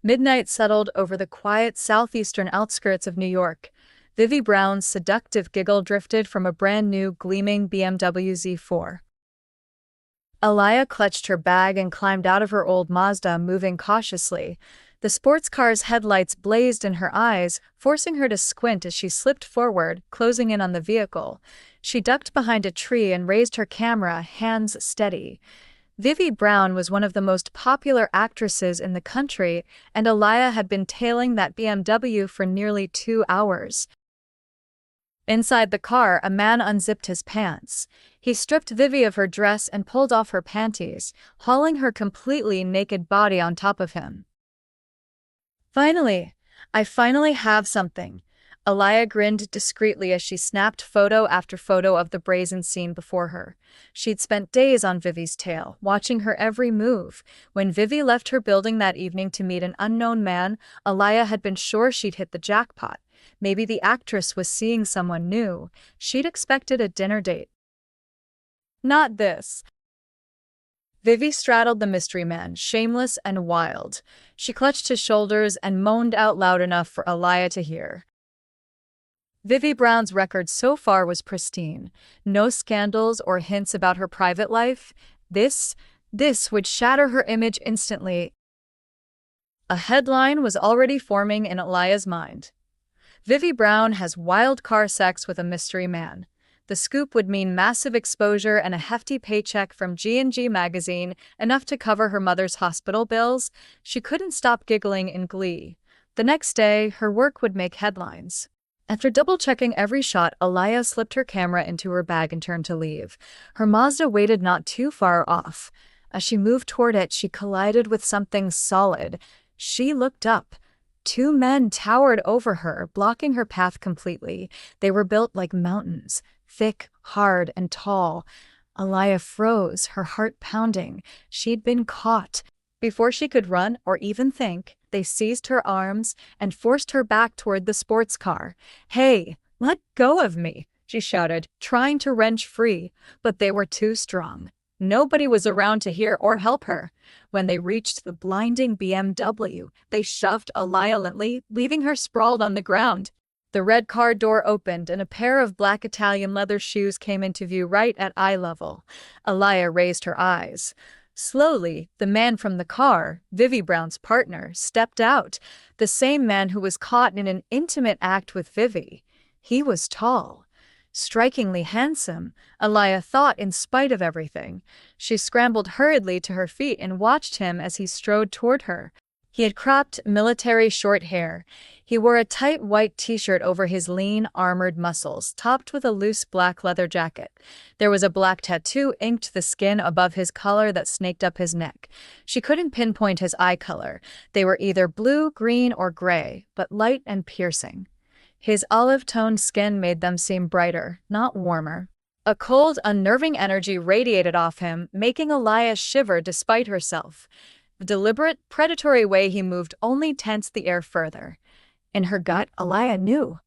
Midnight settled over the quiet southeastern outskirts of New York. Vivi Brown's seductive giggle drifted from a brand-new, gleaming BMW Z4. Alaia clutched her bag and climbed out of her old Mazda, moving cautiously. The sports car's headlights blazed in her eyes, forcing her to squint as she slipped forward, closing in on the vehicle. She ducked behind a tree and raised her camera, hands steady. Vivi Brown was one of the most popular actresses in the country, and Alaia had been tailing that BMW for nearly 2 hours. Inside the car, a man unzipped his pants. He stripped Vivi of her dress and pulled off her panties, hauling her completely naked body on top of him. I finally have something. Alaia grinned discreetly as she snapped photo after photo of the brazen scene before her. She'd spent days on Vivi's tail, watching her every move. When Vivi left her building that evening to meet an unknown man, Alaia had been sure she'd hit the jackpot. Maybe the actress was seeing someone new. She'd expected a dinner date. Not this. Vivi straddled the mystery man, shameless and wild. She clutched his shoulders and moaned out loud enough for Alaia to hear. Vivi Brown's record so far was pristine. No scandals or hints about her private life. This would shatter her image instantly. A headline was already forming in Alaia's mind. Vivi Brown has wild car sex with a mystery man. The scoop would mean massive exposure and a hefty paycheck from G&G magazine, enough to cover her mother's hospital bills. She couldn't stop giggling in glee. The next day, her work would make headlines. After double-checking every shot, Alaia slipped her camera into her bag and turned to leave. Her Mazda waited not too far off. As she moved toward it, she collided with something solid. She looked up. 2 men towered over her, blocking her path completely. They were built like mountains, thick, hard, and tall. Alaia froze, her heart pounding. She'd been caught. Before she could run or even think, they seized her arms and forced her back toward the sports car. "Hey, let go of me," she shouted, trying to wrench free, but they were too strong. Nobody was around to hear or help her. When they reached the blinding BMW, they shoved Alaia violently, leaving her sprawled on the ground. The red car door opened and a pair of black Italian leather shoes came into view right at eye level. Alaia raised her eyes. Slowly, the man from the car, Vivi Brown's partner, stepped out. The same man who was caught in an intimate act with Vivi. He was tall. Strikingly handsome, Alaia thought, in spite of everything. She scrambled hurriedly to her feet and watched him as he strode toward her. He had cropped, military short hair. He wore a tight white t-shirt over his lean, armored muscles, topped with a loose black leather jacket. There was a black tattoo inked the skin above his collar that snaked up his neck. She couldn't pinpoint his eye color. They were either blue, green, or gray, but light and piercing. His olive-toned skin made them seem brighter, not warmer. A cold, unnerving energy radiated off him, making Alaia shiver despite herself. The deliberate, predatory way he moved only tensed the air further. In her gut, Alaia knew.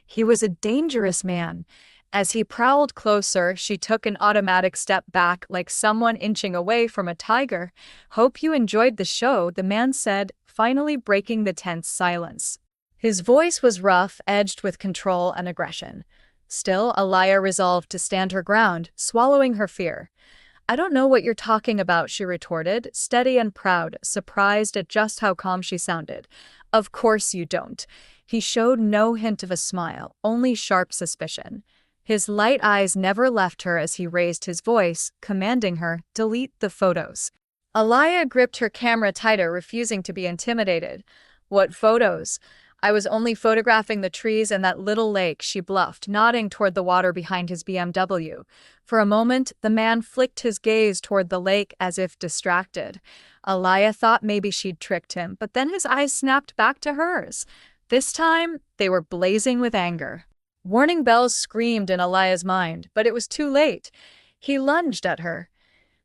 He was a dangerous man. As he prowled closer, she took an automatic step back, like someone inching away from a tiger. "Hope you enjoyed the show," the man said, finally breaking the tense silence. His voice was rough, edged with control and aggression. Still, Alaia resolved to stand her ground, swallowing her fear. "I don't know what you're talking about," she retorted, steady and proud, surprised at just how calm she sounded. "Of course you don't." He showed no hint of a smile, only sharp suspicion. His light eyes never left her as he raised his voice, commanding her, "Delete the photos." Alaia gripped her camera tighter, refusing to be intimidated. "What photos?" "I was only photographing the trees and that little lake," she bluffed, nodding toward the water behind his BMW. For a moment, the man flicked his gaze toward the lake as if distracted. Alaia thought maybe she'd tricked him, but then his eyes snapped back to hers. This time, they were blazing with anger. Warning bells screamed in Alaia's mind, but it was too late. He lunged at her.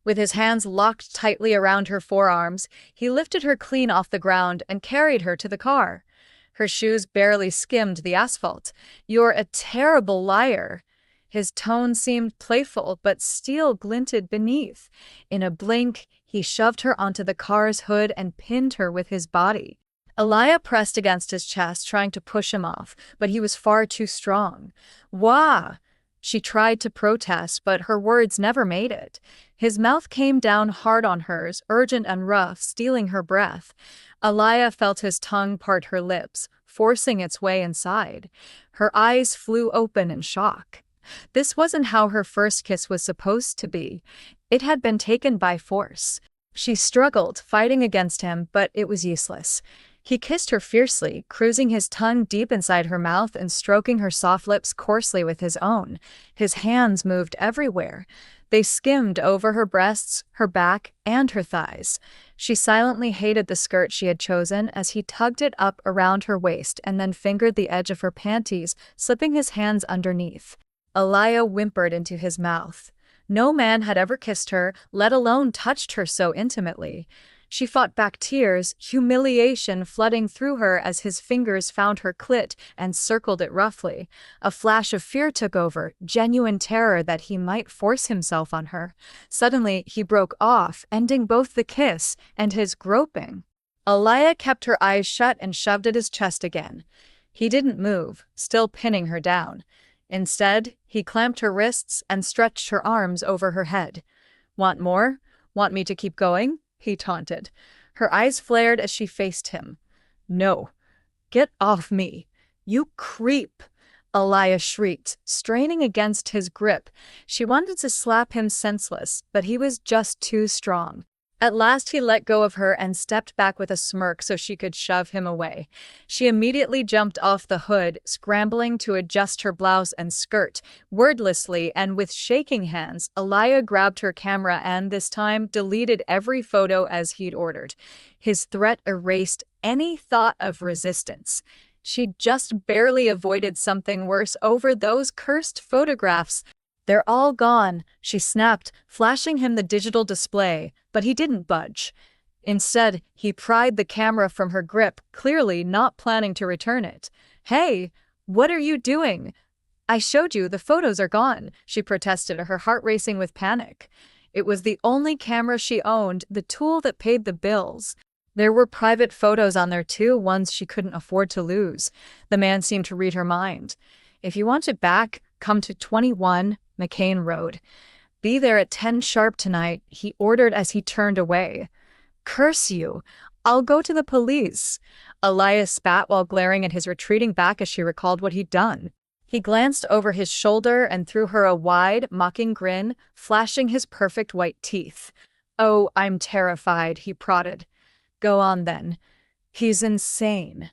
With his hands locked tightly around her forearms, he lifted her clean off the ground and carried her to the car. Her shoes barely skimmed the asphalt. "You're a terrible liar." His tone seemed playful, but steel glinted beneath. In a blink, he shoved her onto the car's hood and pinned her with his body. Alaia pressed against his chest, trying to push him off, but he was far too strong. Wah! She tried to protest, but her words never made it. His mouth came down hard on hers, urgent and rough, stealing her breath. Alaia felt his tongue part her lips, forcing its way inside. Her eyes flew open in shock. This wasn't how her first kiss was supposed to be. It had been taken by force. She struggled, fighting against him, but it was useless. He kissed her fiercely, cruising his tongue deep inside her mouth and stroking her soft lips coarsely with his own. His hands moved everywhere. They skimmed over her breasts, her back, and her thighs. She silently hated the skirt she had chosen as he tugged it up around her waist and then fingered the edge of her panties, slipping his hands underneath. Alaia whimpered into his mouth. No man had ever kissed her, let alone touched her so intimately. She fought back tears, humiliation flooding through her as his fingers found her clit and circled it roughly. A flash of fear took over, genuine terror that he might force himself on her. Suddenly, he broke off, ending both the kiss and his groping. Alaia kept her eyes shut and shoved at his chest again. He didn't move, still pinning her down. Instead, he clamped her wrists and stretched her arms over her head. "Want more? Want me to keep going?" he taunted. Her eyes flared as she faced him. "No. Get off me. You creep!" Alaia shrieked, straining against his grip. She wanted to slap him senseless, but he was just too strong. At last he let go of her and stepped back with a smirk so she could shove him away. She immediately jumped off the hood, scrambling to adjust her blouse and skirt. Wordlessly and with shaking hands, Alaia grabbed her camera and, this time, deleted every photo as he'd ordered. His threat erased any thought of resistance. She'd just barely avoided something worse over those cursed photographs. "They're all gone," she snapped, flashing him the digital display, but he didn't budge. Instead, he pried the camera from her grip, clearly not planning to return it. "Hey, what are you doing?" "I showed you, the photos are gone," she protested, her heart racing with panic. It was the only camera she owned, the tool that paid the bills. There were private photos on there too, ones she couldn't afford to lose. The man seemed to read her mind. "If you want it back, come to 21 McCain Road. Be there at 10 sharp tonight," he ordered as he turned away. "Curse you! I'll go to the police." Alaia spat while glaring at his retreating back as she recalled what he'd done. He glanced over his shoulder and threw her a wide, mocking grin, flashing his perfect white teeth. "Oh, I'm terrified," he prodded. "Go on then. He's insane."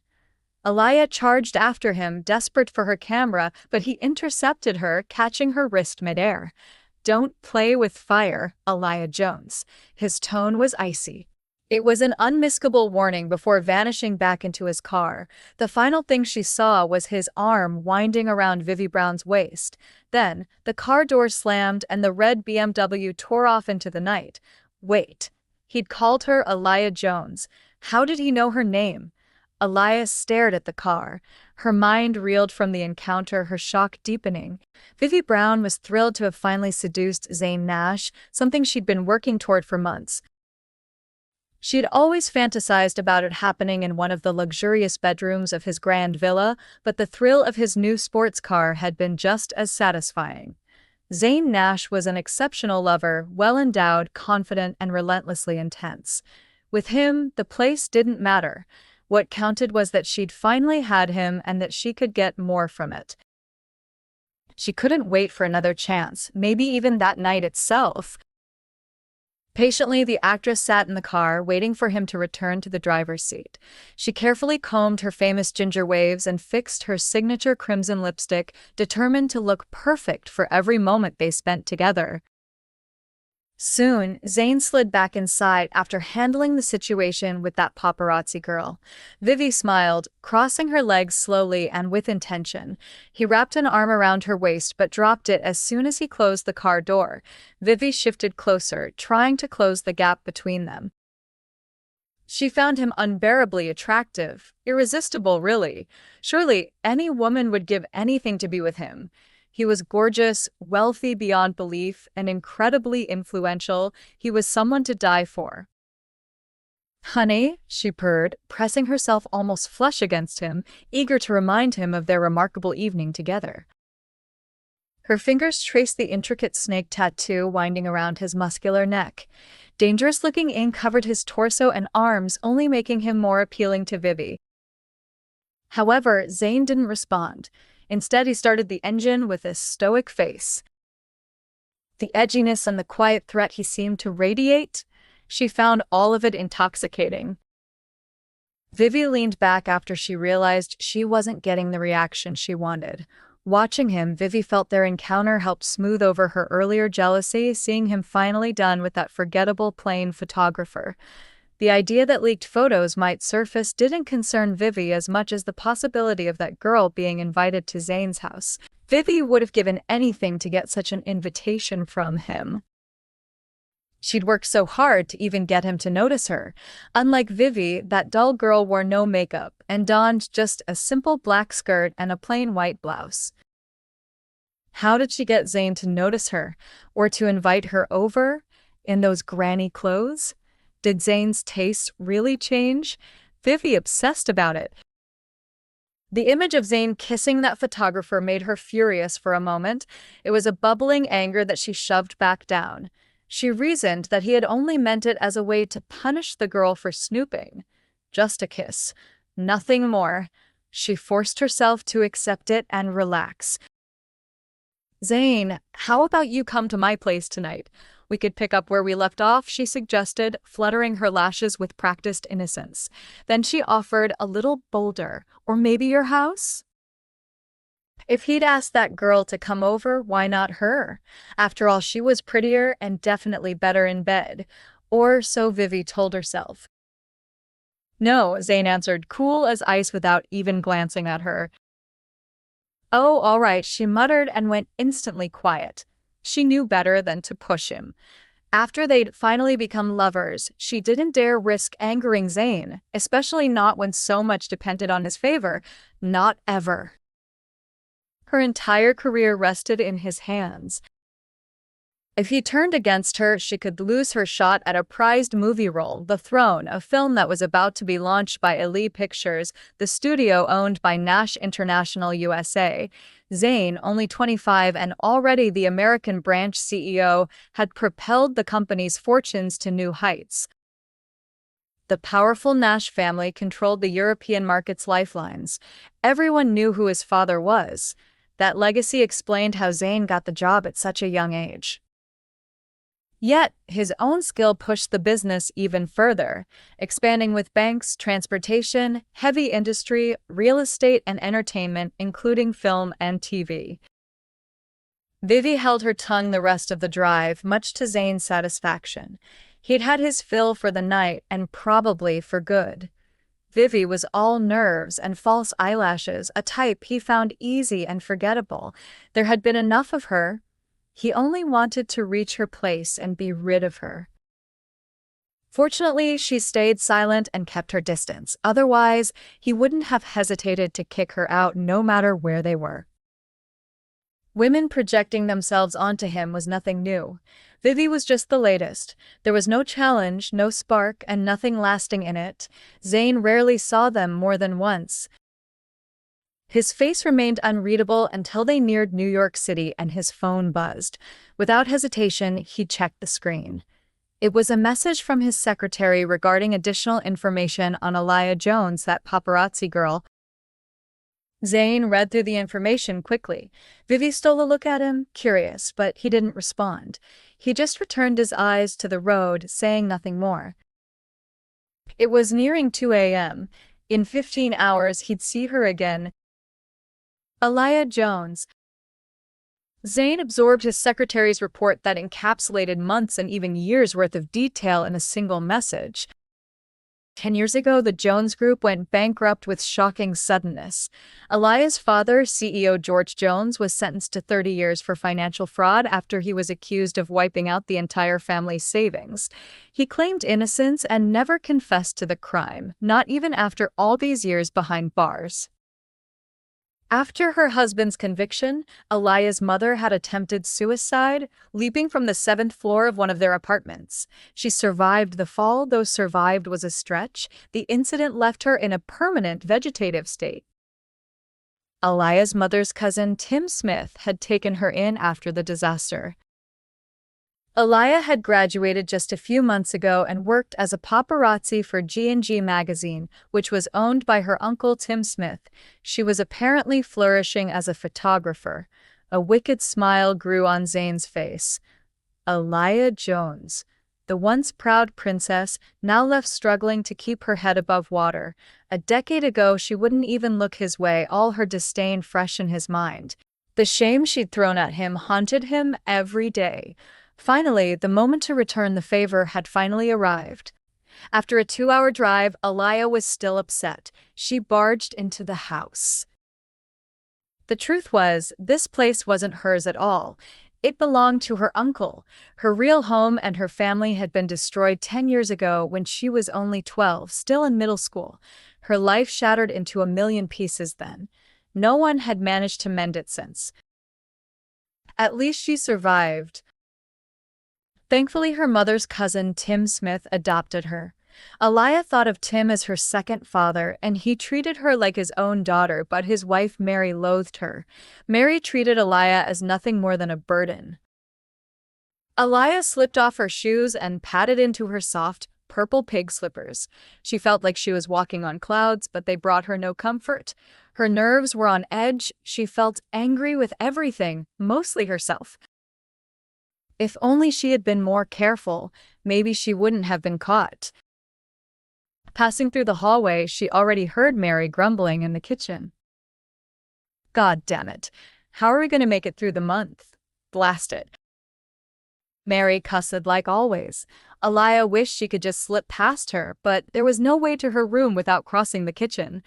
Alaia charged after him, desperate for her camera, but he intercepted her, catching her wrist midair. "Don't play with fire, Alaia Jones." His tone was icy. It was an unmistakable warning before vanishing back into his car. The final thing she saw was his arm winding around Vivi Brown's waist. Then, the car door slammed and the red BMW tore off into the night. Wait. He'd called her Alaia Jones. How did he know her name? Alaia stared at the car. Her mind reeled from the encounter, her shock deepening. Vivi Brown was thrilled to have finally seduced Zane Nash, something she'd been working toward for months. She'd always fantasized about it happening in one of the luxurious bedrooms of his grand villa, but the thrill of his new sports car had been just as satisfying. Zane Nash was an exceptional lover, well-endowed, confident, and relentlessly intense. With him, the place didn't matter. What counted was that she'd finally had him and that she could get more from it. She couldn't wait for another chance, maybe even that night itself. Patiently, the actress sat in the car, waiting for him to return to the driver's seat. She carefully combed her famous ginger waves and fixed her signature crimson lipstick, determined to look perfect for every moment they spent together. Soon, Zane slid back inside after handling the situation with that paparazzi girl. Vivi smiled, crossing her legs slowly and with intention. He wrapped an arm around her waist but dropped it as soon as he closed the car door. Vivi shifted closer, trying to close the gap between them. She found him unbearably attractive, irresistible really. Surely any woman would give anything to be with him. He was gorgeous, wealthy beyond belief, and incredibly influential. He was someone to die for. Honey, she purred, pressing herself almost flush against him, eager to remind him of their remarkable evening together. Her fingers traced the intricate snake tattoo winding around his muscular neck. Dangerous-looking ink covered his torso and arms, only making him more appealing to Vivi. However, Zane didn't respond. Instead, he started the engine with a stoic face. The edginess and the quiet threat he seemed to radiate, she found all of it intoxicating. Vivi leaned back after she realized she wasn't getting the reaction she wanted. Watching him, Vivi felt their encounter helped smooth over her earlier jealousy, seeing him finally done with that forgettable plain photographer. The idea that leaked photos might surface didn't concern Vivi as much as the possibility of that girl being invited to Zane's house. Vivi would have given anything to get such an invitation from him. She'd worked so hard to even get him to notice her. Unlike Vivi, that dull girl wore no makeup and donned just a simple black skirt and a plain white blouse. How did she get Zane to notice her, or to invite her over, in those granny clothes? Did Zane's taste really change? Vivi obsessed about it. The image of Zane kissing that photographer made her furious for a moment. It was a bubbling anger that she shoved back down. She reasoned that he had only meant it as a way to punish the girl for snooping. Just a kiss. Nothing more. She forced herself to accept it and relax. Zane, how about you come to my place tonight? We could pick up where we left off, she suggested, fluttering her lashes with practiced innocence. Then she offered a little bolder, or maybe your house? If he'd asked that girl to come over, why not her? After all, she was prettier and definitely better in bed. Or so Vivi told herself. No, Zane answered, cool as ice without even glancing at her. Oh, all right, she muttered and went instantly quiet. She knew better than to push him. After they'd finally become lovers, she didn't dare risk angering Zane, especially not when so much depended on his favor. Not ever. Her entire career rested in his hands. If he turned against her, she could lose her shot at a prized movie role, The Throne, a film that was about to be launched by Alaia Pictures, the studio owned by Nash International USA. Zane, only 25 and already the American branch CEO, had propelled the company's fortunes to new heights. The powerful Nash family controlled the European market's lifelines. Everyone knew who his father was. That legacy explained how Zane got the job at such a young age. Yet, his own skill pushed the business even further, expanding with banks, transportation, heavy industry, real estate, and entertainment, including film and TV. Vivi held her tongue the rest of the drive, much to Zane's satisfaction. He'd had his fill for the night, and probably for good. Vivi was all nerves and false eyelashes, a type he found easy and forgettable. There had been enough of her. He only wanted to reach her place and be rid of her. Fortunately, she stayed silent and kept her distance. Otherwise, he wouldn't have hesitated to kick her out no matter where they were. Women projecting themselves onto him was nothing new. Vivi was just the latest. There was no challenge, no spark, and nothing lasting in it. Zane rarely saw them more than once. His face remained unreadable until they neared New York City and his phone buzzed. Without hesitation, he checked the screen. It was a message from his secretary regarding additional information on Alaia Jones, that paparazzi girl. Zane read through the information quickly. Vivi stole a look at him, curious, but he didn't respond. He just returned his eyes to the road, saying nothing more. It was nearing 2 a.m. In 15 hours, he'd see her again. Alaia Jones. Zane absorbed his secretary's report that encapsulated months and even years' worth of detail in a single message. 10 years ago, the Jones Group went bankrupt with shocking suddenness. Alaia's father, CEO George Jones, was sentenced to 30 years for financial fraud after he was accused of wiping out the entire family's savings. He claimed innocence and never confessed to the crime, not even after all these years behind bars. After her husband's conviction, Alaia's mother had attempted suicide, leaping from the seventh floor of one of their apartments. She survived the fall, though survived was a stretch. The incident left her in a permanent vegetative state. Alaia's mother's cousin, Tim Smith, had taken her in after the disaster. Alaia had graduated just a few months ago and worked as a paparazzi for G&G magazine, which was owned by her uncle Tim Smith. She was apparently flourishing as a photographer. A wicked smile grew on Zane's face. Alaia Jones, the once proud princess, now left struggling to keep her head above water. A decade ago, she wouldn't even look his way, all her disdain fresh in his mind. The shame she'd thrown at him haunted him every day. Finally, the moment to return the favor had finally arrived. After a 2-hour drive, Alaia was still upset. She barged into the house. The truth was, this place wasn't hers at all. It belonged to her uncle. Her real home and her family had been destroyed 10 years ago when she was only 12, still in middle school. Her life shattered into a million pieces then. No one had managed to mend it since. At least she survived. Thankfully, her mother's cousin, Tim Smith, adopted her. Alaia thought of Tim as her second father, and he treated her like his own daughter, but his wife Mary loathed her. Mary treated Alaia as nothing more than a burden. Alaia slipped off her shoes and padded into her soft, purple pig slippers. She felt like she was walking on clouds, but they brought her no comfort. Her nerves were on edge. She felt angry with everything, mostly herself. If only she had been more careful, maybe she wouldn't have been caught. Passing through the hallway, she already heard Mary grumbling in the kitchen. God damn it. How are we going to make it through the month? Blast it. Mary cussed like always. Alaia wished she could just slip past her, but there was no way to her room without crossing the kitchen.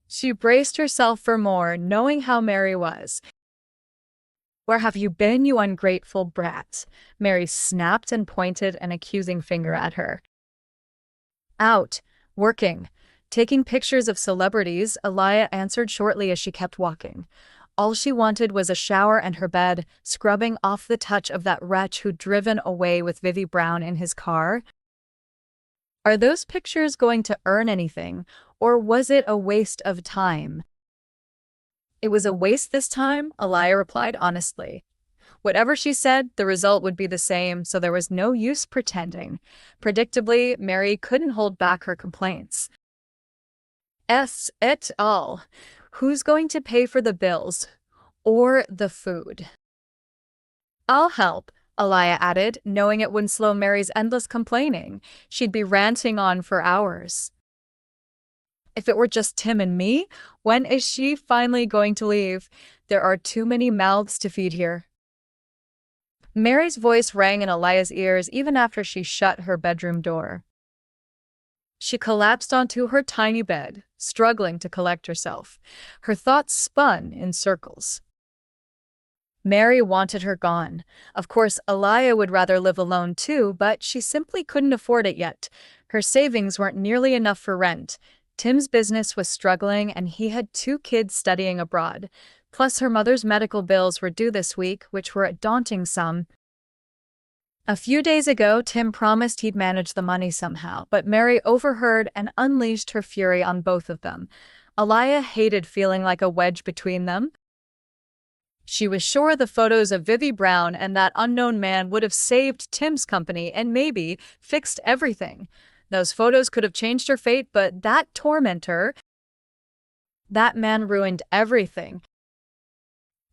She braced herself for more, knowing how Mary was. Where have you been, you ungrateful brat? Mary snapped and pointed an accusing finger at her. Out. Working. Taking pictures of celebrities, Alaia answered shortly as she kept walking. All she wanted was a shower and her bed, scrubbing off the touch of that wretch who'd driven away with Vivi Brown in his car. Are those pictures going to earn anything, or was it a waste of time? It was a waste this time, Alaia replied honestly. Whatever she said, the result would be the same, so there was no use pretending. Predictably, Mary couldn't hold back her complaints. Et al. Who's going to pay for the bills? Or the food? I'll help, Alaia added, knowing it wouldn't slow Mary's endless complaining. She'd be ranting on for hours. If it were just Tim and me, when is she finally going to leave? There are too many mouths to feed here. Mary's voice rang in Alaia's ears even after she shut her bedroom door. She collapsed onto her tiny bed, struggling to collect herself. Her thoughts spun in circles. Mary wanted her gone. Of course, Alaia would rather live alone too, but she simply couldn't afford it yet. Her savings weren't nearly enough for rent. Tim's business was struggling, and he had 2 kids studying abroad. Plus, her mother's medical bills were due this week, which were a daunting sum. A few days ago, Tim promised he'd manage the money somehow, but Mary overheard and unleashed her fury on both of them. Alaia hated feeling like a wedge between them. She was sure the photos of Vivi Brown and that unknown man would have saved Tim's company and maybe fixed everything. Those photos could have changed her fate, but that tormentor, that man ruined everything.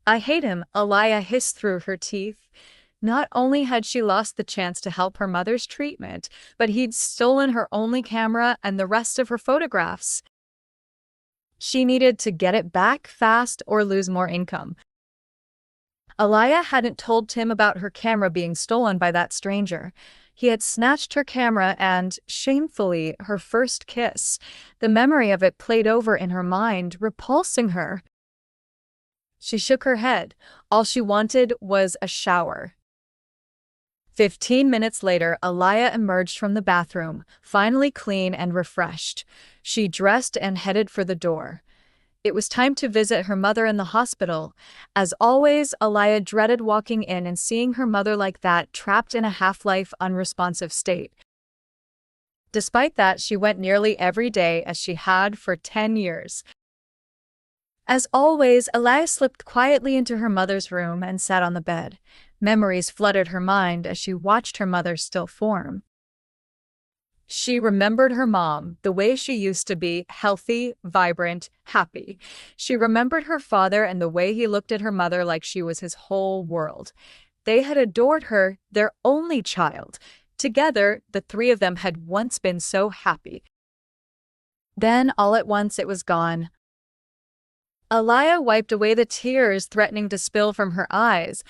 I hate him, Alaia hissed through her teeth. Not only had she lost the chance to help her mother's treatment, but he'd stolen her only camera and the rest of her photographs. She needed to get it back fast or lose more income. Alaia hadn't told Tim about her camera being stolen by that stranger. He had snatched her camera and, shamefully, her first kiss. The memory of it played over in her mind, repulsing her. She shook her head. All she wanted was a shower. 15 minutes later, Alaia emerged from the bathroom, finally clean and refreshed. She dressed and headed for the door. It was time to visit her mother in the hospital. As always, Alaia dreaded walking in and seeing her mother like that, trapped in a half-life, unresponsive state. Despite that, she went nearly every day as she had for 10 years. As always, Alaia slipped quietly into her mother's room and sat on the bed. Memories flooded her mind as she watched her mother still form. She remembered her mom, the way she used to be, healthy, vibrant, happy. She remembered her father and the way he looked at her mother like she was his whole world. They had adored her, their only child. Together, the three of them had once been so happy. Then, all at once, it was gone. Alaia wiped away the tears threatening to spill from her eyes.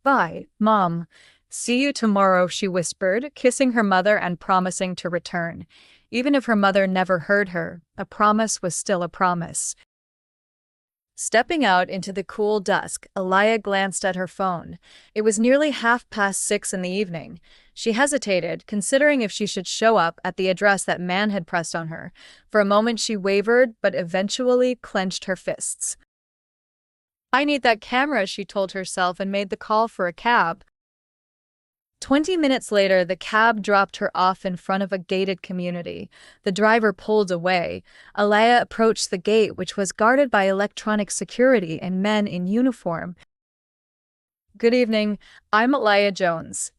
"Bye, Mom. See you tomorrow," she whispered, kissing her mother and promising to return. Even if her mother never heard her, a promise was still a promise. Stepping out into the cool dusk, Alaia glanced at her phone. It was nearly 6:30 in the evening. She hesitated, considering if she should show up at the address that man had pressed on her. For a moment she wavered, but eventually clenched her fists. "I need that camera," she told herself, and made the call for a cab. 20 minutes later, the cab dropped her off in front of a gated community. The driver pulled away. Alaia approached the gate, which was guarded by electronic security and men in uniform. "Good evening. I'm Alaia Jones.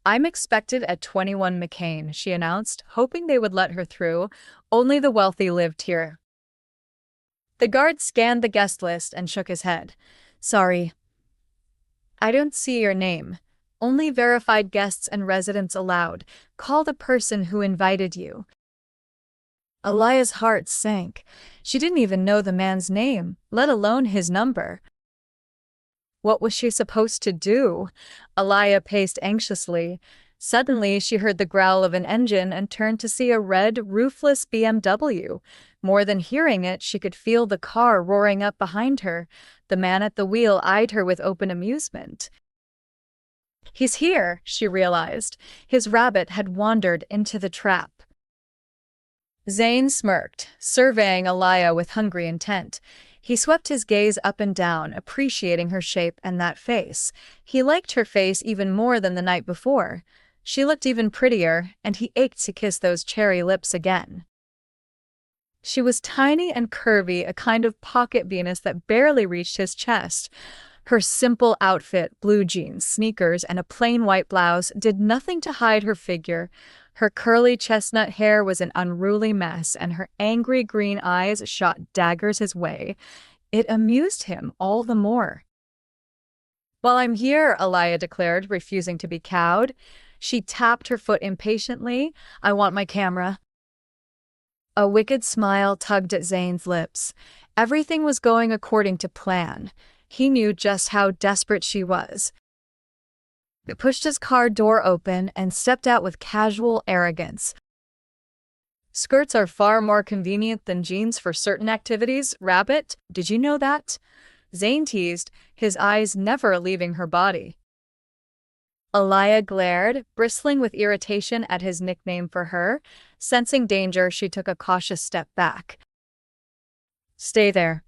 I'm expected at 21 McCain," she announced, hoping they would let her through. Only the wealthy lived here. The guard scanned the guest list and shook his head. "Sorry. I don't see your name. Only verified guests and residents allowed. Call the person who invited you." Alaia's heart sank. She didn't even know the man's name, let alone his number. What was she supposed to do? Alaia paced anxiously. Suddenly, she heard the growl of an engine and turned to see a red, roofless BMW. More than hearing it, she could feel the car roaring up behind her. The man at the wheel eyed her with open amusement. "He's here," she realized. His rabbit had wandered into the trap. Zane smirked, surveying Alaia with hungry intent. He swept his gaze up and down, appreciating her shape and that face. He liked her face even more than the night before. She looked even prettier, and he ached to kiss those cherry lips again. She was tiny and curvy, a kind of pocket Venus that barely reached his chest. Her simple outfit, blue jeans, sneakers, and a plain white blouse, did nothing to hide her figure. Her curly chestnut hair was an unruly mess, and her angry green eyes shot daggers his way. It amused him all the more. "While I'm here," Alaia declared, refusing to be cowed. She tapped her foot impatiently. "I want my camera." A wicked smile tugged at Zane's lips. Everything was going according to plan. He knew just how desperate she was. He pushed his car door open and stepped out with casual arrogance. "Skirts are far more convenient than jeans for certain activities, Rabbit. Did you know that?" Zane teased, his eyes never leaving her body. Alaia glared, bristling with irritation at his nickname for her. Sensing danger, she took a cautious step back. "Stay there.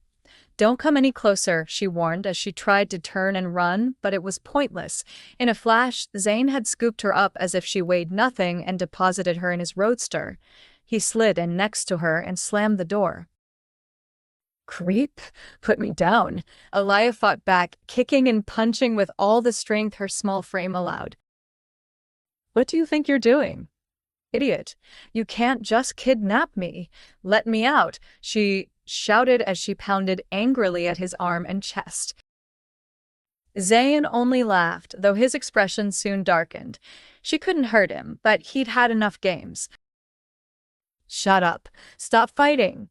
Don't come any closer," she warned as she tried to turn and run, but it was pointless. In a flash, Zane had scooped her up as if she weighed nothing and deposited her in his roadster. He slid in next to her and slammed the door. "Creep, put me down." Alaia fought back, kicking and punching with all the strength her small frame allowed. "What do you think you're doing? Idiot. You can't just kidnap me. Let me out," she shouted as she pounded angrily at his arm and chest. Zane only laughed, though his expression soon darkened. She couldn't hurt him, but he'd had enough games. "Shut up. Stop fighting."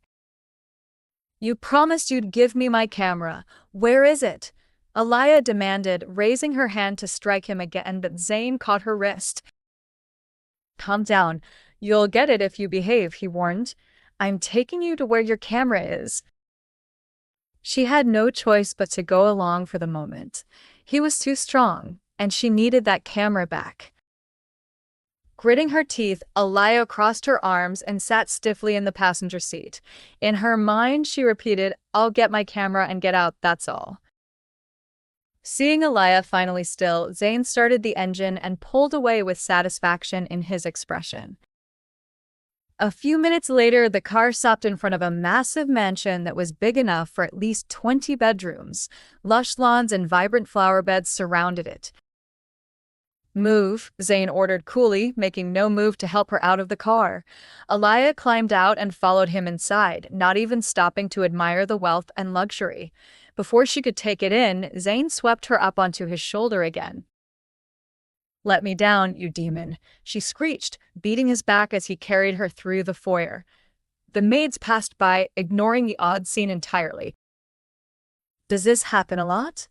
"You promised you'd give me my camera. Where is it?" Alaia demanded, raising her hand to strike him again, but Zane caught her wrist. "Calm down. You'll get it if you behave," he warned. "I'm taking you to where your camera is." She had no choice but to go along for the moment. He was too strong, and she needed that camera back. Gritting her teeth, Alaia crossed her arms and sat stiffly in the passenger seat. In her mind, she repeated, "I'll get my camera and get out, that's all." Seeing Alaia finally still, Zane started the engine and pulled away with satisfaction in his expression. A few minutes later, the car stopped in front of a massive mansion that was big enough for at least 20 bedrooms. Lush lawns and vibrant flower beds surrounded it. "Move," Zane ordered coolly, making no move to help her out of the car. Alaia climbed out and followed him inside, not even stopping to admire the wealth and luxury. Before she could take it in, Zane swept her up onto his shoulder again. "Let me down, you demon," she screeched, beating his back as he carried her through the foyer. The maids passed by, ignoring the odd scene entirely. "Does this happen a lot?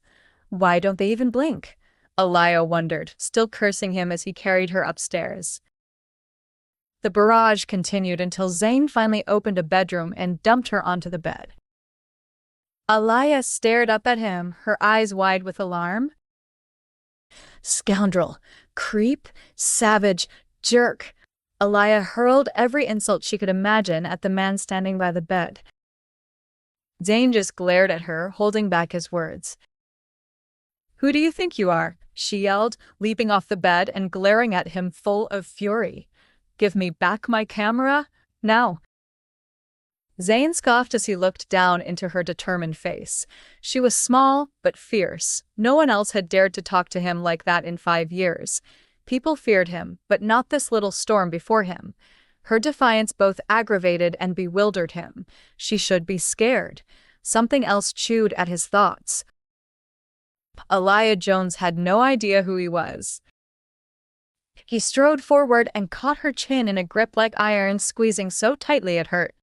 Why don't they even blink?" Alaia wondered, still cursing him as he carried her upstairs. The barrage continued until Zane finally opened a bedroom and dumped her onto the bed. Alaia stared up at him, her eyes wide with alarm. "Scoundrel, creep, savage, jerk." Alaia hurled every insult she could imagine at the man standing by the bed. Zane just glared at her, holding back his words. "Who do you think you are?" she yelled, leaping off the bed and glaring at him full of fury. "Give me back my camera, now." Zane scoffed as he looked down into her determined face. She was small, but fierce. No one else had dared to talk to him like that in 5 years. People feared him, but not this little storm before him. Her defiance both aggravated and bewildered him. She should be scared. Something else chewed at his thoughts. Alaia Jones had no idea who he was. He strode forward and caught her chin in a grip like iron, squeezing so tightly it hurt.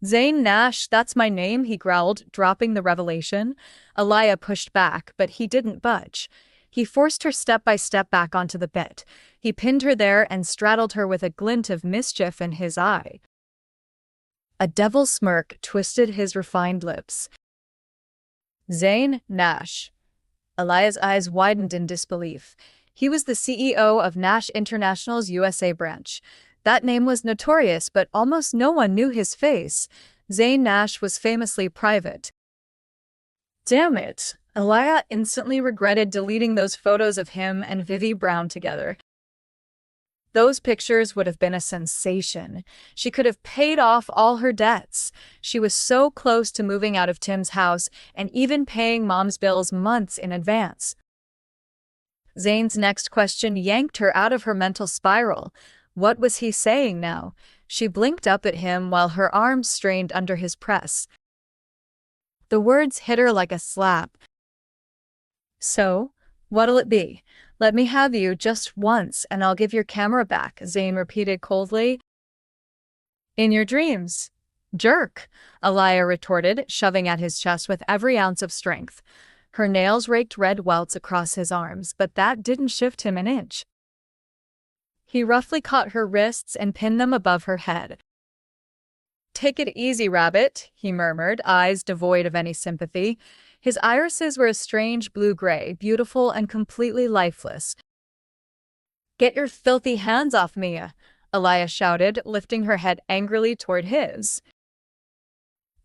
"Zane Nash, that's my name," he growled, dropping the revelation. Alaia pushed back, but he didn't budge. He forced her step by step back onto the bed. He pinned her there and straddled her with a glint of mischief in his eye. A devil smirk twisted his refined lips. "Zane Nash." Alaia's eyes widened in disbelief. He was the CEO of Nash International's USA branch. That name was notorious, but almost no one knew his face. Zane Nash was famously private. Damn it! Alaia instantly regretted deleting those photos of him and Vivi Brown together. Those pictures would have been a sensation. She could have paid off all her debts. She was so close to moving out of Tim's house and even paying Mom's bills months in advance. Zane's next question yanked her out of her mental spiral. What was he saying now? She blinked up at him while her arms strained under his press. The words hit her like a slap. "So, what'll it be? Let me have you just once and I'll give your camera back," Zane repeated coldly. "In your dreams, jerk," Alaia retorted, shoving at his chest with every ounce of strength. Her nails raked red welts across his arms, but that didn't shift him an inch. He roughly caught her wrists and pinned them above her head. "Take it easy, rabbit," he murmured, eyes devoid of any sympathy. His irises were a strange blue-gray, beautiful and completely lifeless. "Get your filthy hands off me," Alaia shouted, lifting her head angrily toward his.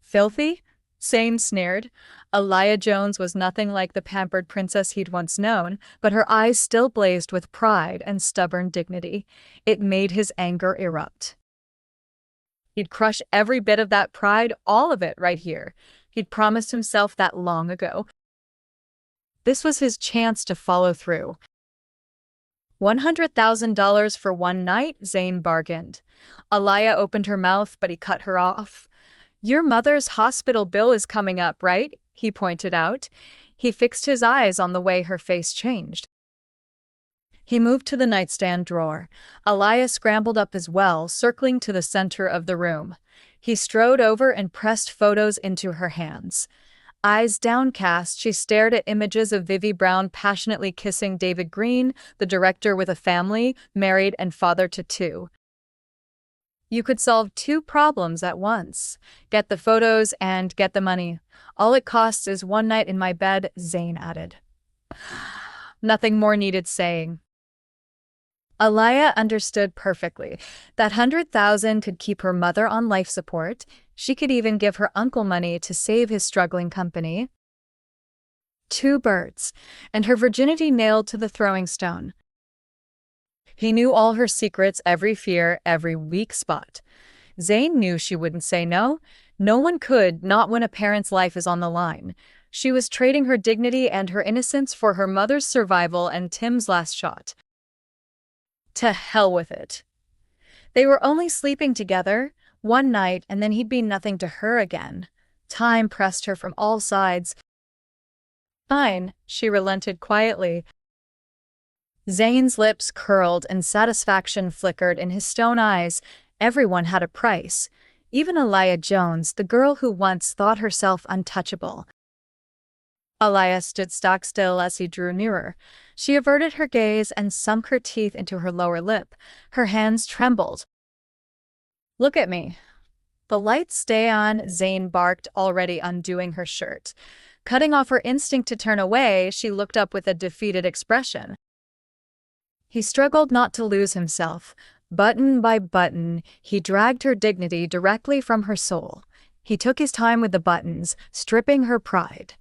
"Filthy?" Zane sneered. Alaia Jones was nothing like the pampered princess he'd once known, but her eyes still blazed with pride and stubborn dignity. It made his anger erupt. He'd crush every bit of that pride, all of it, right here. He'd promised himself that long ago. This was his chance to follow through. $100,000 for one night, Zane bargained. Alaia opened her mouth, but he cut her off. "Your mother's hospital bill is coming up, right?" he pointed out. He fixed his eyes on the way her face changed. He moved to the nightstand drawer. Alaia scrambled up as well, circling to the center of the room. He strode over and pressed photos into her hands. Eyes downcast, she stared at images of Vivi Brown passionately kissing David Green, the director with a family, married and father to 2. You could solve 2 problems at once. Get the photos and get the money. All it costs is one night in my bed, Zane added. Nothing more needed saying. Alaia understood perfectly. That 100,000 could keep her mother on life support. She could even give her uncle money to save his struggling company. Two birds, and her virginity nailed to the throwing stone. He knew all her secrets, every fear, every weak spot. Zane knew she wouldn't say no. No one could, not when a parent's life is on the line. She was trading her dignity and her innocence for her mother's survival and Tim's last shot. To hell with it. They were only sleeping together one night, and then he'd be nothing to her again. Time pressed her from all sides. Fine, she relented quietly. Zane's lips curled and satisfaction flickered in his stone eyes. Everyone had a price. Even Alaia Jones, the girl who once thought herself untouchable. Alaia stood stock still as he drew nearer. She averted her gaze and sunk her teeth into her lower lip. Her hands trembled. Look at me. The lights stay on, Zane barked, already undoing her shirt. Cutting off her instinct to turn away, she looked up with a defeated expression. He struggled not to lose himself. Button by button, he dragged her dignity directly from her soul. He took his time with the buttons, stripping her pride.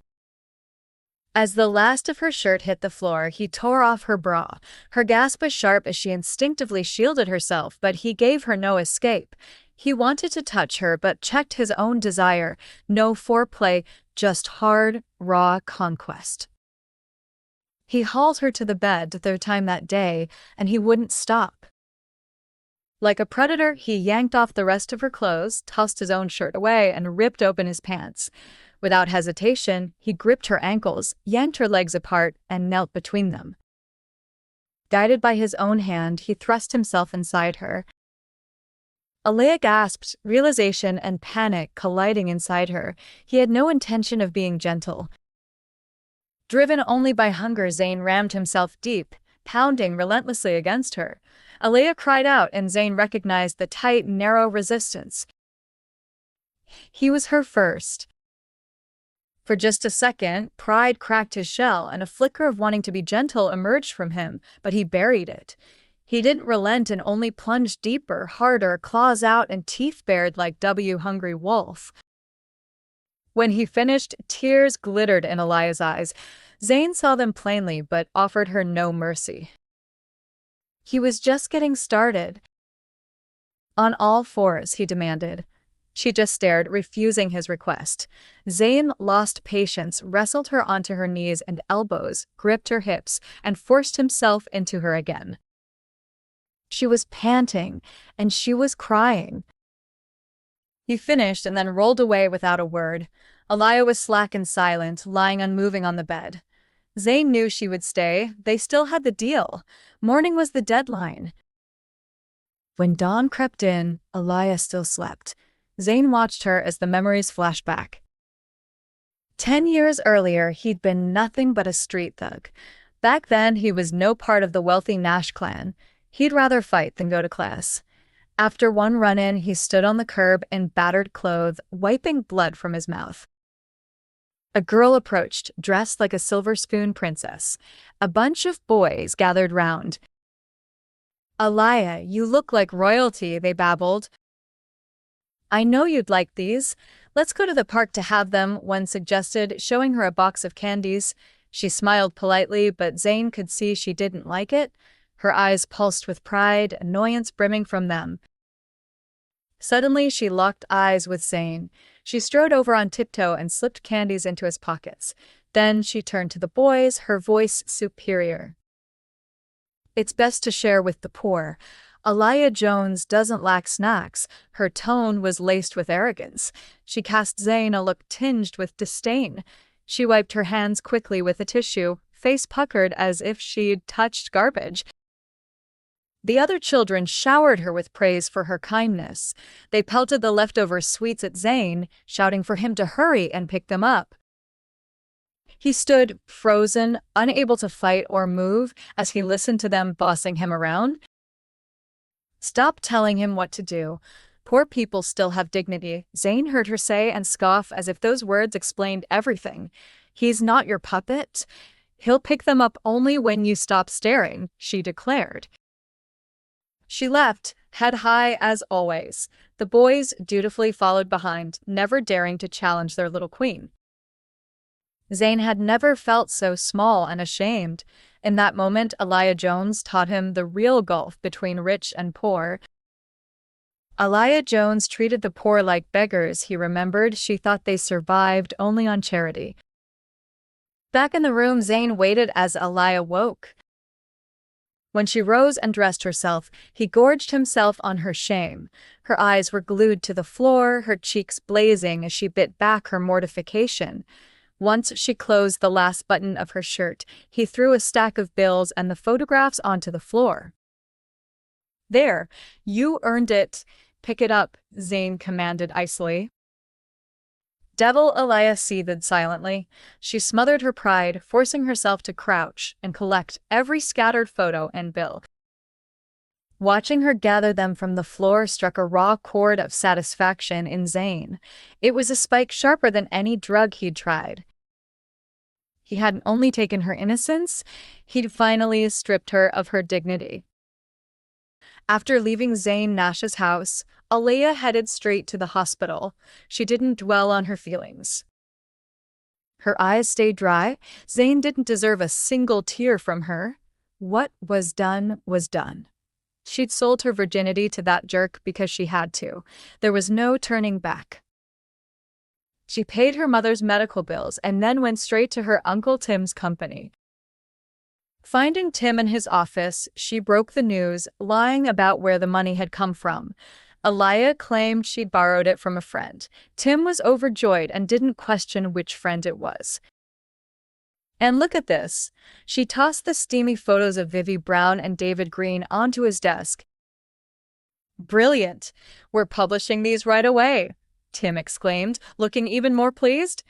As the last of her shirt hit the floor, he tore off her bra. Her gasp was sharp as she instinctively shielded herself, but he gave her no escape. He wanted to touch her, but checked his own desire. No foreplay, just hard, raw conquest. He hauled her to the bed the third time that day, and he wouldn't stop. Like a predator, he yanked off the rest of her clothes, tossed his own shirt away, and ripped open his pants. Without hesitation, he gripped her ankles, yanked her legs apart, and knelt between them. Guided by his own hand, he thrust himself inside her. Alaia gasped, realization and panic colliding inside her. He had no intention of being gentle. Driven only by hunger, Zane rammed himself deep, pounding relentlessly against her. Alaia cried out, and Zane recognized the tight, narrow resistance. He was her first. For just a second, pride cracked his shell, and a flicker of wanting to be gentle emerged from him, but he buried it. He didn't relent and only plunged deeper, harder, claws out and teeth bared like hungry wolf. When he finished, tears glittered in Alaia's eyes. Zane saw them plainly, but offered her no mercy. He was just getting started. On all fours, he demanded. She just stared, refusing his request. Zane lost patience, wrestled her onto her knees and elbows, gripped her hips, and forced himself into her again. She was panting, and she was crying. He finished and then rolled away without a word. Alaia was slack and silent, lying unmoving on the bed. Zane knew she would stay. They still had the deal. Morning was the deadline. When dawn crept in, Alaia still slept. Zane watched her as the memories flashed back. 10 years earlier, he'd been nothing but a street thug. Back then, he was no part of the wealthy Nash clan. He'd rather fight than go to class. After one run-in, he stood on the curb in battered clothes, wiping blood from his mouth. A girl approached, dressed like a silver spoon princess. A bunch of boys gathered round. "Alaia, you look like royalty," they babbled. "I know you'd like these. Let's go to the park to have them," one suggested, showing her a box of candies. She smiled politely, but Zane could see she didn't like it. Her eyes pulsed with pride, annoyance brimming from them. Suddenly, she locked eyes with Zane. She strode over on tiptoe and slipped candies into his pockets. Then she turned to the boys, her voice superior. "It's best to share with the poor. Alaia Jones doesn't lack snacks." Her tone was laced with arrogance. She cast Zane a look tinged with disdain. She wiped her hands quickly with a tissue, face puckered as if she'd touched garbage. The other children showered her with praise for her kindness. They pelted the leftover sweets at Zane, shouting for him to hurry and pick them up. He stood, frozen, unable to fight or move, as he listened to them bossing him around. "Stop telling him what to do. Poor people still have dignity," Zane heard her say and scoff as if those words explained everything. "He's not your puppet. He'll pick them up only when you stop staring," she declared. She left, head high as always. The boys dutifully followed behind, never daring to challenge their little queen. Zane had never felt so small and ashamed. In that moment, Alaia Jones taught him the real gulf between rich and poor. Alaia Jones treated the poor like beggars, he remembered. She thought they survived only on charity. Back in the room, Zane waited as Alaia woke. When she rose and dressed herself, he gorged himself on her shame. Her eyes were glued to the floor, her cheeks blazing as she bit back her mortification. Once she closed the last button of her shirt, he threw a stack of bills and the photographs onto the floor. "There, you earned it. Pick it up," Zane commanded icily. Devil Alaia seethed silently. She smothered her pride, forcing herself to crouch and collect every scattered photo and bill. Watching her gather them from the floor struck a raw chord of satisfaction in Zane. It was a spike sharper than any drug he'd tried. He hadn't only taken her innocence, he'd finally stripped her of her dignity. After leaving Zane Nash's house, Alaia headed straight to the hospital. She didn't dwell on her feelings. Her eyes stayed dry. Zane didn't deserve a single tear from her. What was done was done. She'd sold her virginity to that jerk because she had to. There was no turning back. She paid her mother's medical bills and then went straight to her Uncle Tim's company. Finding Tim in his office, she broke the news, lying about where the money had come from. Alaia claimed she'd borrowed it from a friend. Tim was overjoyed and didn't question which friend it was. "And look at this." She tossed the steamy photos of Vivi Brown and David Green onto his desk. "Brilliant. We're publishing these right away," Tim exclaimed, looking even more pleased.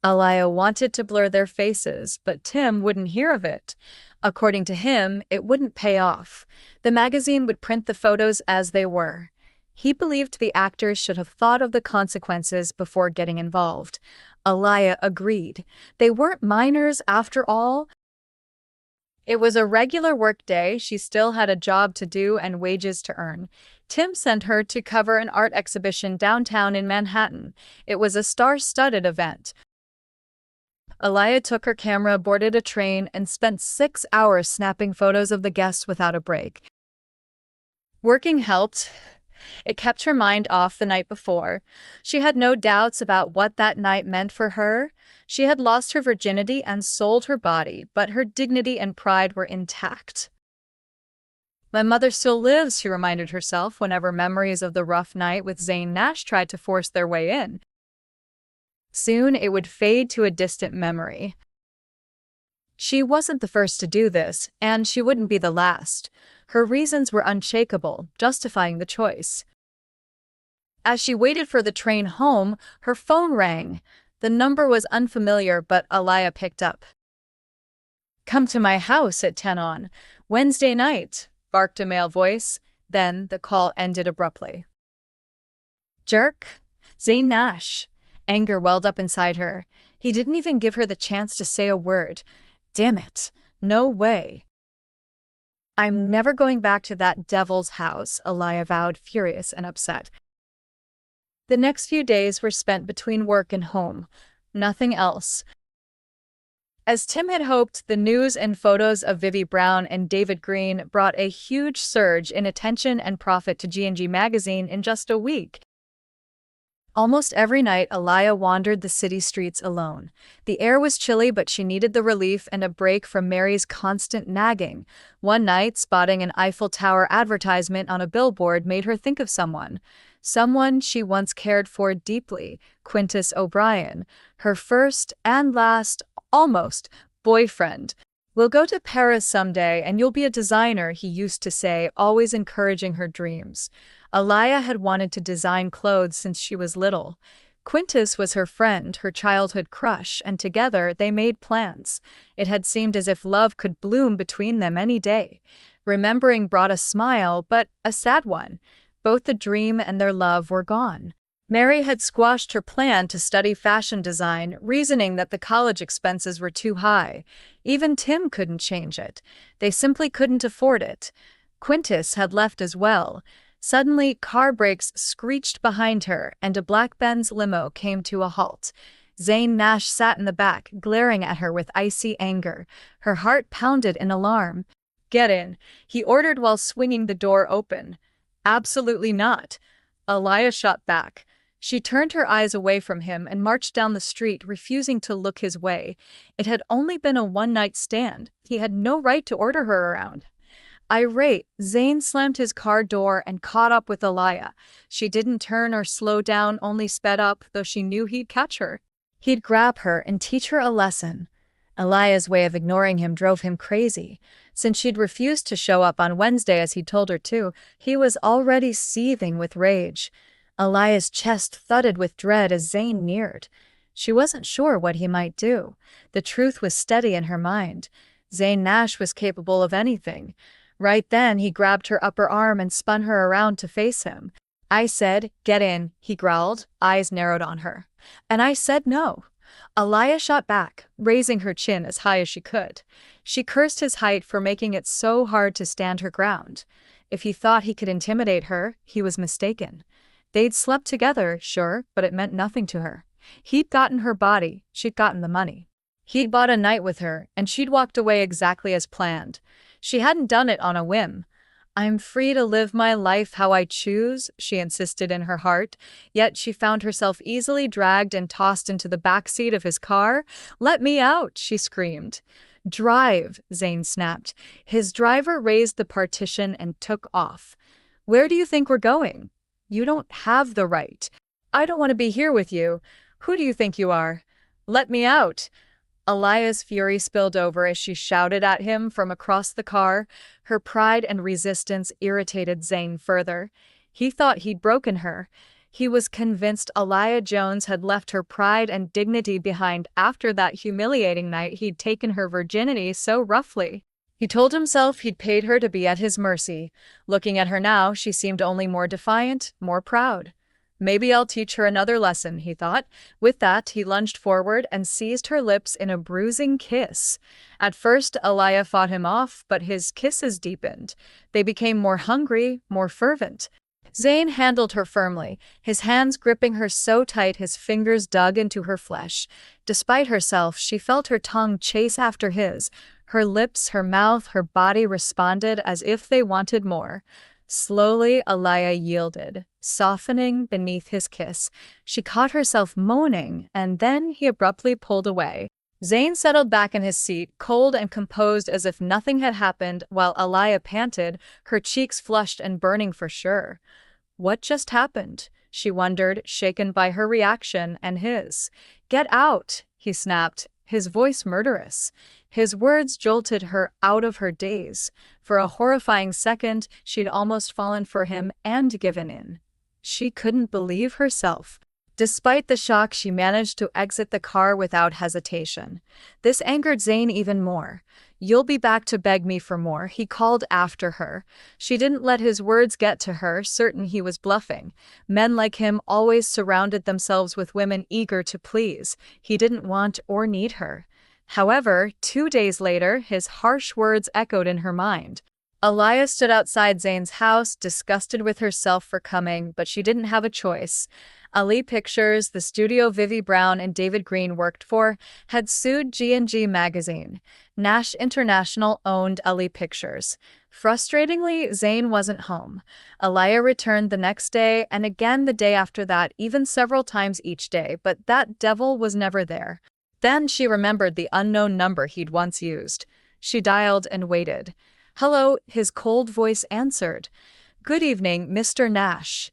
Alaia wanted to blur their faces, but Tim wouldn't hear of it. According to him, it wouldn't pay off. The magazine would print the photos as they were. He believed the actors should have thought of the consequences before getting involved. Alaia agreed. They weren't minors after all. It was a regular work day. She still had a job to do and wages to earn. Tim sent her to cover an art exhibition downtown in Manhattan. It was a star-studded event. Alaia took her camera, boarded a train, and spent 6 hours snapping photos of the guests without a break. Working helped. It kept her mind off the night before. She had no doubts about what that night meant for her. She had lost her virginity and sold her body, but her dignity and pride were intact. "My mother still lives," she reminded herself whenever memories of the rough night with Zane Nash tried to force their way in. Soon it would fade to a distant memory. She wasn't the first to do this, and she wouldn't be the last. Her reasons were unshakable, justifying the choice. As she waited for the train home, her phone rang. The number was unfamiliar, but Alaia picked up. "Come to my house at 10 on Wednesday night," barked a male voice. Then the call ended abruptly. "Jerk? Zane Nash." Anger welled up inside her. He didn't even give her the chance to say a word. Damn it. No way. "I'm never going back to that devil's house," Alaia vowed, furious and upset. The next few days were spent between work and home. Nothing else. As Tim had hoped, the news and photos of Vivi Brown and David Green brought a huge surge in attention and profit to G&G magazine in just a week. Almost every night, Alaia wandered the city streets alone. The air was chilly, but she needed the relief and a break from Mary's constant nagging. One night, spotting an Eiffel Tower advertisement on a billboard made her think of someone. Someone she once cared for deeply, Quintus O'Brien, her first and last, almost, boyfriend. "We'll go to Paris someday and you'll be a designer," he used to say, always encouraging her dreams. Alaia had wanted to design clothes since she was little. Quintus was her friend, her childhood crush, and together they made plans. It had seemed as if love could bloom between them any day. Remembering brought a smile, but a sad one. Both the dream and their love were gone. Mary had squashed her plan to study fashion design, reasoning that the college expenses were too high. Even Tim couldn't change it. They simply couldn't afford it. Quintus had left as well. Suddenly, car brakes screeched behind her, and a black Benz limo came to a halt. Zane Nash sat in the back, glaring at her with icy anger. Her heart pounded in alarm. "Get in," he ordered while swinging the door open. "Absolutely not." Alaia shot back. She turned her eyes away from him and marched down the street, refusing to look his way. It had only been a one-night stand. He had no right to order her around. Irate, Zane slammed his car door and caught up with Alaia. She didn't turn or slow down, only sped up, though she knew he'd catch her. He'd grab her and teach her a lesson. Alaia's way of ignoring him drove him crazy. Since she'd refused to show up on Wednesday as he told her to, he was already seething with rage. Alaia's chest thudded with dread as Zane neared. She wasn't sure what he might do. The truth was steady in her mind. Zane Nash was capable of anything. Right then, he grabbed her upper arm and spun her around to face him. "I said, get in," he growled, eyes narrowed on her. "And I said no." Alaia shot back, raising her chin as high as she could. She cursed his height for making it so hard to stand her ground. If he thought he could intimidate her, he was mistaken. They'd slept together, sure, but it meant nothing to her. He'd gotten her body, she'd gotten the money. He'd bought a night with her, and she'd walked away exactly as planned. She hadn't done it on a whim. "I'm free to live my life how I choose," she insisted in her heart, yet she found herself easily dragged and tossed into the back seat of his car. "Let me out," she screamed. "Drive," Zane snapped. His driver raised the partition and took off. "Where do you think we're going?" "You don't have the right." "I don't want to be here with you." "Who do you think you are?" "Let me out." Alaia's fury spilled over as she shouted at him from across the car. Her pride and resistance irritated Zane further. He thought he'd broken her. He was convinced Alaia Jones had left her pride and dignity behind after that humiliating night he'd taken her virginity so roughly. He told himself he'd paid her to be at his mercy. Looking at her now, she seemed only more defiant, more proud. "Maybe I'll teach her another lesson," he thought. With that, he lunged forward and seized her lips in a bruising kiss. At first, Alaia fought him off, but his kisses deepened. They became more hungry, more fervent. Zane handled her firmly, his hands gripping her so tight his fingers dug into her flesh. Despite herself, she felt her tongue chase after his. Her lips, her mouth, her body responded as if they wanted more. Slowly, Alaia yielded, softening beneath his kiss. She caught herself moaning, and then he abruptly pulled away. Zane settled back in his seat, cold and composed as if nothing had happened, while Alaia panted, her cheeks flushed and burning for sure. What just happened? She wondered, shaken by her reaction and his. "Get out," he snapped, his voice murderous. His words jolted her out of her daze. For a horrifying second, she'd almost fallen for him and given in. She couldn't believe herself. Despite the shock, she managed to exit the car without hesitation. This angered Zane even more. "You'll be back to beg me for more," he called after her. She didn't let his words get to her, certain he was bluffing. Men like him always surrounded themselves with women eager to please. He didn't want or need her. However, 2 days later, his harsh words echoed in her mind. Alaia stood outside Zane's house, disgusted with herself for coming, but she didn't have a choice. Ali Pictures, the studio Vivi Brown and David Green worked for, had sued G&G magazine. Nash International owned Ali Pictures. Frustratingly, Zane wasn't home. Alaia returned the next day, and again the day after that, even several times each day, but that devil was never there. Then she remembered the unknown number he'd once used. She dialed and waited. "Hello," his cold voice answered. "Good evening, Mr. Nash."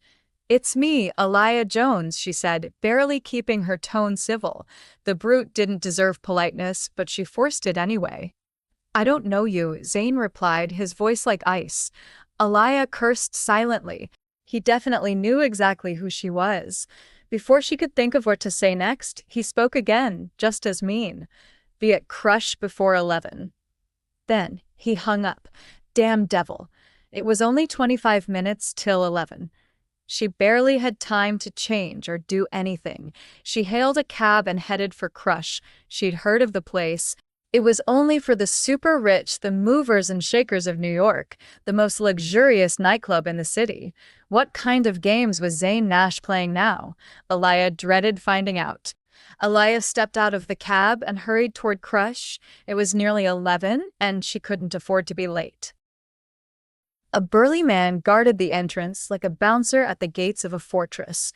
"It's me, Alaia Jones," she said, barely keeping her tone civil. The brute didn't deserve politeness, but she forced it anyway. "I don't know you," Zane replied, his voice like ice. Alaia cursed silently. He definitely knew exactly who she was. Before she could think of what to say next, he spoke again, just as mean. "Be at Crush before 11. Then he hung up. Damn devil. It was only 25 minutes till 11. She barely had time to change or do anything. She hailed a cab and headed for Crush. She'd heard of the place. It was only for the super rich, the movers and shakers of New York, the most luxurious nightclub in the city. What kind of games was Zane Nash playing now? Alaia dreaded finding out. Alaia stepped out of the cab and hurried toward Crush. It was nearly 11, and she couldn't afford to be late. A burly man guarded the entrance like a bouncer at the gates of a fortress.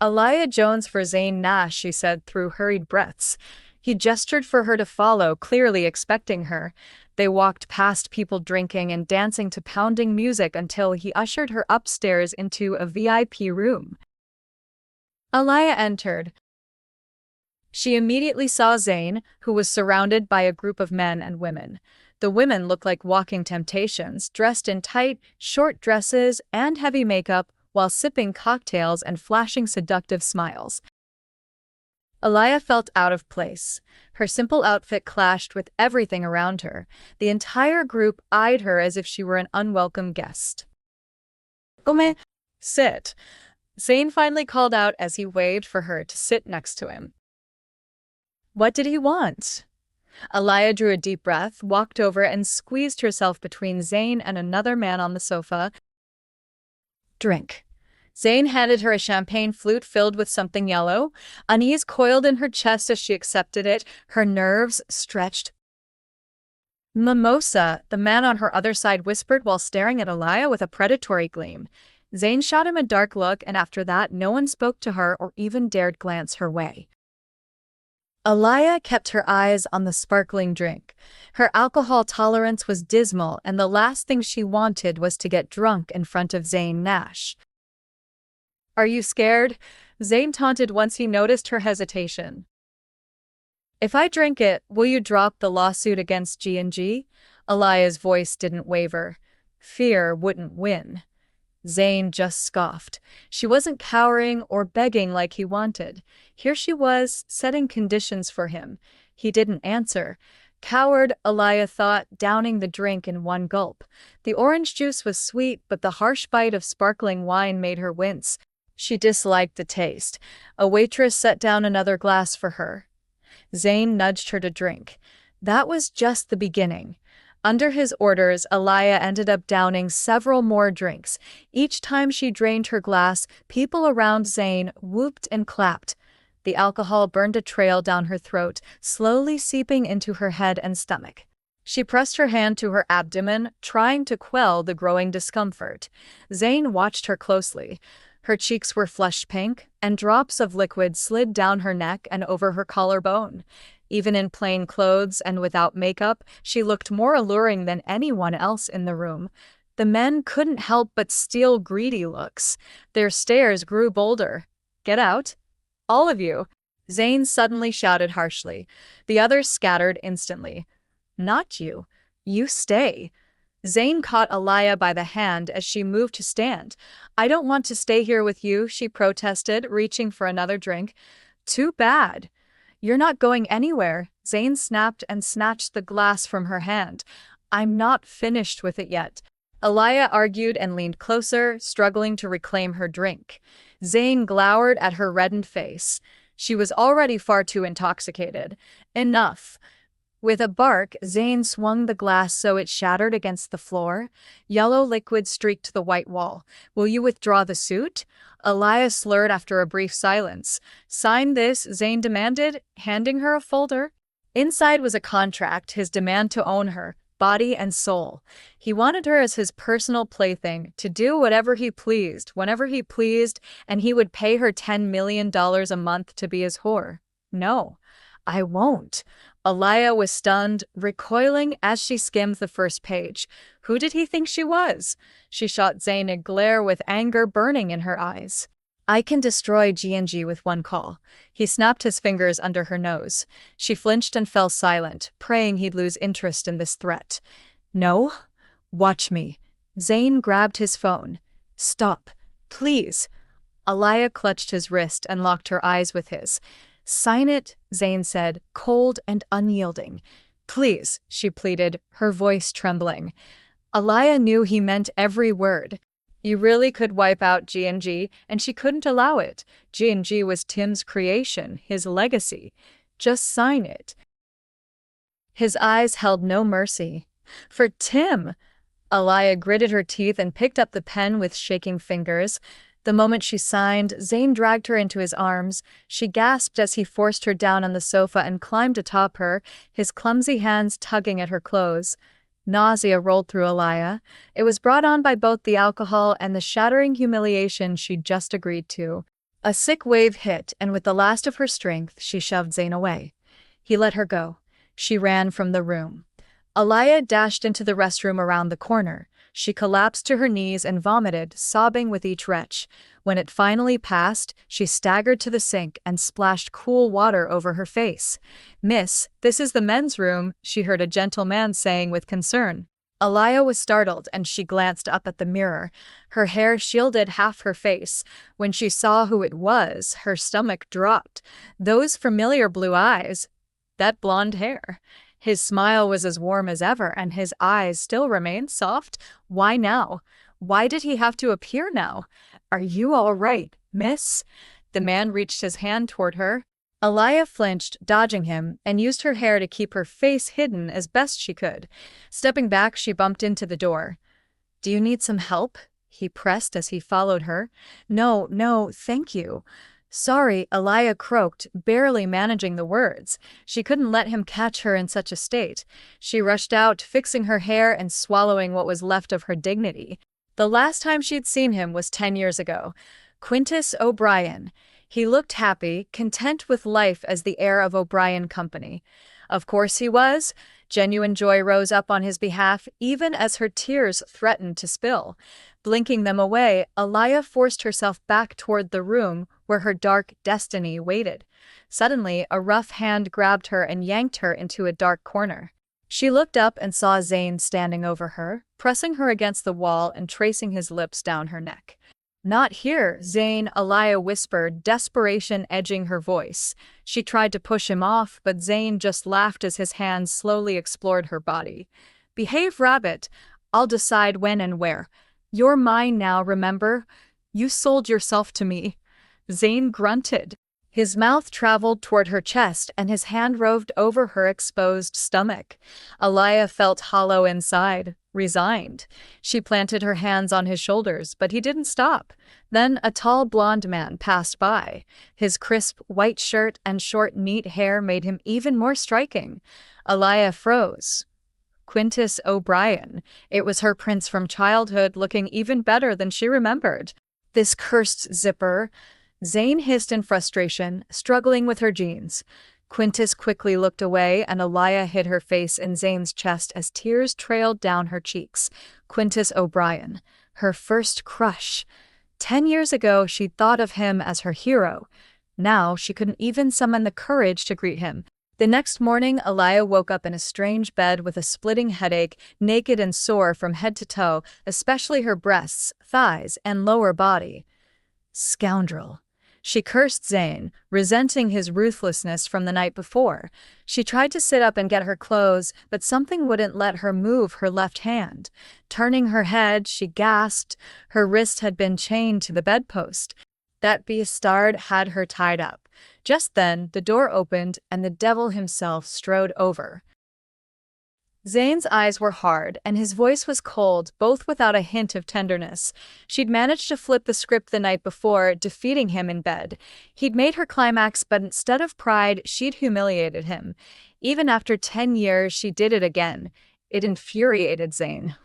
Alaia Jones for Zane Nash, she said through hurried breaths. He gestured for her to follow, clearly expecting her. They walked past people drinking and dancing to pounding music until he ushered her upstairs into a VIP room. Alaia entered. She immediately saw Zane, who was surrounded by a group of men and women. The women looked like walking temptations, dressed in tight, short dresses and heavy makeup while sipping cocktails and flashing seductive smiles. Alaia felt out of place. Her simple outfit clashed with everything around her. The entire group eyed her as if she were an unwelcome guest. Come, sit. Zane finally called out as he waved for her to sit next to him. What did he want? Alaia drew a deep breath, walked over and squeezed herself between Zane and another man on the sofa. Drink. Zane handed her a champagne flute filled with something yellow. Unease coiled in her chest as she accepted it, her nerves stretched. Mimosa, the man on her other side whispered while staring at Alaia with a predatory gleam. Zane shot him a dark look, and after that no one spoke to her or even dared glance her way. Alaia kept her eyes on the sparkling drink. Her alcohol tolerance was dismal, and the last thing she wanted was to get drunk in front of Zane Nash. Are you scared? Zane taunted once he noticed her hesitation. If I drink it, will you drop the lawsuit against G&G? Alaia's voice didn't waver. Fear wouldn't win. Zane just scoffed. She wasn't cowering or begging like he wanted. Here she was, setting conditions for him. He didn't answer. Coward, Alaia thought, downing the drink in one gulp. The orange juice was sweet, but the harsh bite of sparkling wine made her wince. She disliked the taste. A waitress set down another glass for her. Zane nudged her to drink. That was just the beginning. Under his orders, Alaia ended up downing several more drinks. Each time she drained her glass, people around Zane whooped and clapped. The alcohol burned a trail down her throat, slowly seeping into her head and stomach. She pressed her hand to her abdomen, trying to quell the growing discomfort. Zane watched her closely. Her cheeks were flushed pink, and drops of liquid slid down her neck and over her collarbone. Even in plain clothes and without makeup, she looked more alluring than anyone else in the room. The men couldn't help but steal greedy looks. Their stares grew bolder. Get out. All of you. Zane suddenly shouted harshly. The others scattered instantly. Not you. You stay. Zane caught Alaia by the hand as she moved to stand. I don't want to stay here with you, she protested, reaching for another drink. Too bad. You're not going anywhere. Zane snapped and snatched the glass from her hand. I'm not finished with it yet. Alaia argued and leaned closer, struggling to reclaim her drink. Zane glowered at her reddened face. She was already far too intoxicated. Enough. With a bark, Zane swung the glass so it shattered against the floor. Yellow liquid streaked the white wall. Will you withdraw the suit? Alaia slurred after a brief silence. Sign this, Zane demanded, handing her a folder. Inside was a contract, his demand to own her, body and soul. He wanted her as his personal plaything, to do whatever he pleased, whenever he pleased, and he would pay her $10 million a month to be his whore. No, I won't. Alaia was stunned, recoiling as she skimmed the first page. Who did he think she was? She shot Zane a glare with anger burning in her eyes. I can destroy G&G with one call. He snapped his fingers under her nose. She flinched and fell silent, praying he'd lose interest in this threat. No? Watch me. Zane grabbed his phone. Stop. Please. Alaia clutched his wrist and locked her eyes with his. Sign it, Zane said, cold and unyielding. Please, she pleaded, her voice trembling. Alaia knew he meant every word. You really could wipe out G&G, and she couldn't allow it. G&G was Tim's creation, his legacy. Just sign it. His eyes held no mercy. For Tim! Alaia gritted her teeth and picked up the pen with shaking fingers. The moment she signed, Zane dragged her into his arms. She gasped as he forced her down on the sofa and climbed atop her, his clumsy hands tugging at her clothes. Nausea rolled through Alaia. It was brought on by both the alcohol and the shattering humiliation she'd just agreed to. A sick wave hit, and with the last of her strength, she shoved Zane away. He let her go. She ran from the room. Alaia dashed into the restroom around the corner. She collapsed to her knees and vomited, sobbing with each retch. When it finally passed, she staggered to the sink and splashed cool water over her face. "Miss, this is the men's room," she heard a gentle man saying with concern. Alaia was startled and she glanced up at the mirror. Her hair shielded half her face. When she saw who it was, her stomach dropped. Those familiar blue eyes. That blonde hair. His smile was as warm as ever, and his eyes still remained soft. Why now? Why did he have to appear now? "Are you all right, miss?" The man reached his hand toward her. Alaia flinched, dodging him, and used her hair to keep her face hidden as best she could. Stepping back, she bumped into the door. "Do you need some help?" he pressed as he followed her. No, thank you." "Sorry," Alaia croaked, barely managing the words. She couldn't let him catch her in such a state. She rushed out, fixing her hair and swallowing what was left of her dignity. The last time she'd seen him was 10 years ago. Quintus O'Brien. He looked happy, content with life as the heir of O'Brien Company. Of course he was. Genuine joy rose up on his behalf, even as her tears threatened to spill. Blinking them away, Alaia forced herself back toward the room where her dark destiny waited. Suddenly, a rough hand grabbed her and yanked her into a dark corner. She looked up and saw Zane standing over her, pressing her against the wall and tracing his lips down her neck. "Not here, Zane," Alaia whispered, desperation edging her voice. She tried to push him off, but Zane just laughed as his hands slowly explored her body. "Behave, rabbit. I'll decide when and where. You're mine now, remember? You sold yourself to me." Zane grunted. His mouth traveled toward her chest and his hand roved over her exposed stomach. Alaia felt hollow inside, resigned. She planted her hands on his shoulders, but he didn't stop. Then a tall blonde man passed by. His crisp white shirt and short neat hair made him even more striking. Alaia froze. Quintus O'Brien. It was her prince from childhood, looking even better than she remembered. "This cursed zipper." Zane hissed in frustration, struggling with her jeans. Quintus quickly looked away, and Alaia hid her face in Zane's chest as tears trailed down her cheeks. Quintus O'Brien. Her first crush. 10 years ago, she'd thought of him as her hero. Now, she couldn't even summon the courage to greet him. The next morning, Alaia woke up in a strange bed with a splitting headache, naked and sore from head to toe, especially her breasts, thighs, and lower body. Scoundrel. She cursed Zane, resenting his ruthlessness from the night before. She tried to sit up and get her clothes, but something wouldn't let her move her left hand. Turning her head, she gasped. Her wrist had been chained to the bedpost. That bastard had her tied up. Just then, the door opened, and the devil himself strode over. Zane's eyes were hard, and his voice was cold, both without a hint of tenderness. She'd managed to flip the script the night before, defeating him in bed. He'd made her climax, but instead of pride, she'd humiliated him. Even after 10 years, she did it again. It infuriated Zane.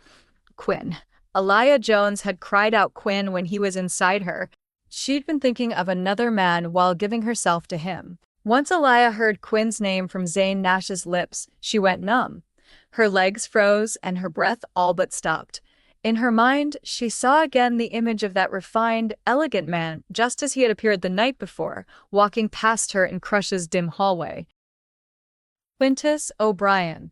Quinn. Alaia Jones had cried out Quinn when he was inside her. She'd been thinking of another man while giving herself to him. Once Alaia heard Quinn's name from Zane Nash's lips, she went numb. Her legs froze and her breath all but stopped. In her mind, she saw again the image of that refined, elegant man, just as he had appeared the night before, walking past her in Crush's dim hallway. Quintus O'Brien.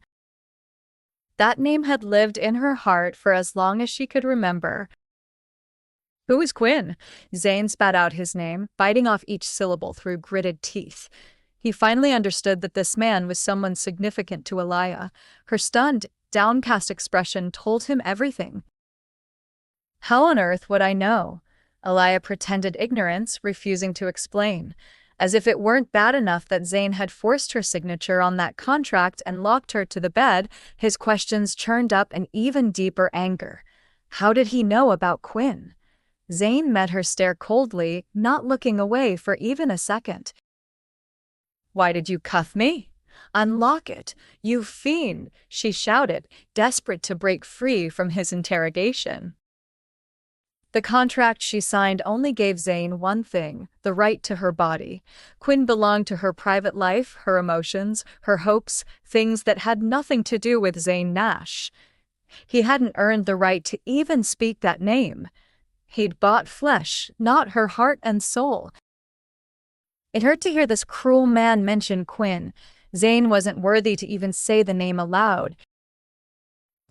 That name had lived in her heart for as long as she could remember. "Who is Quinn?" Zane spat out his name, biting off each syllable through gritted teeth. He finally understood that this man was someone significant to Alaia. Her stunned, downcast expression told him everything. "How on earth would I know?" Alaia pretended ignorance, refusing to explain. As if it weren't bad enough that Zane had forced her signature on that contract and locked her to the bed, his questions churned up an even deeper anger. How did he know about Quinn? Zane met her stare coldly, not looking away for even a second. "Why did you cuff me? Unlock it, you fiend!" she shouted, desperate to break free from his interrogation. The contract she signed only gave Zane one thing: the right to her body. Quinn belonged to her private life, her emotions, her hopes, things that had nothing to do with Zane Nash. He hadn't earned the right to even speak that name. He'd bought flesh, not her heart and soul. It hurt to hear this cruel man mention Quinn. Zane wasn't worthy to even say the name aloud.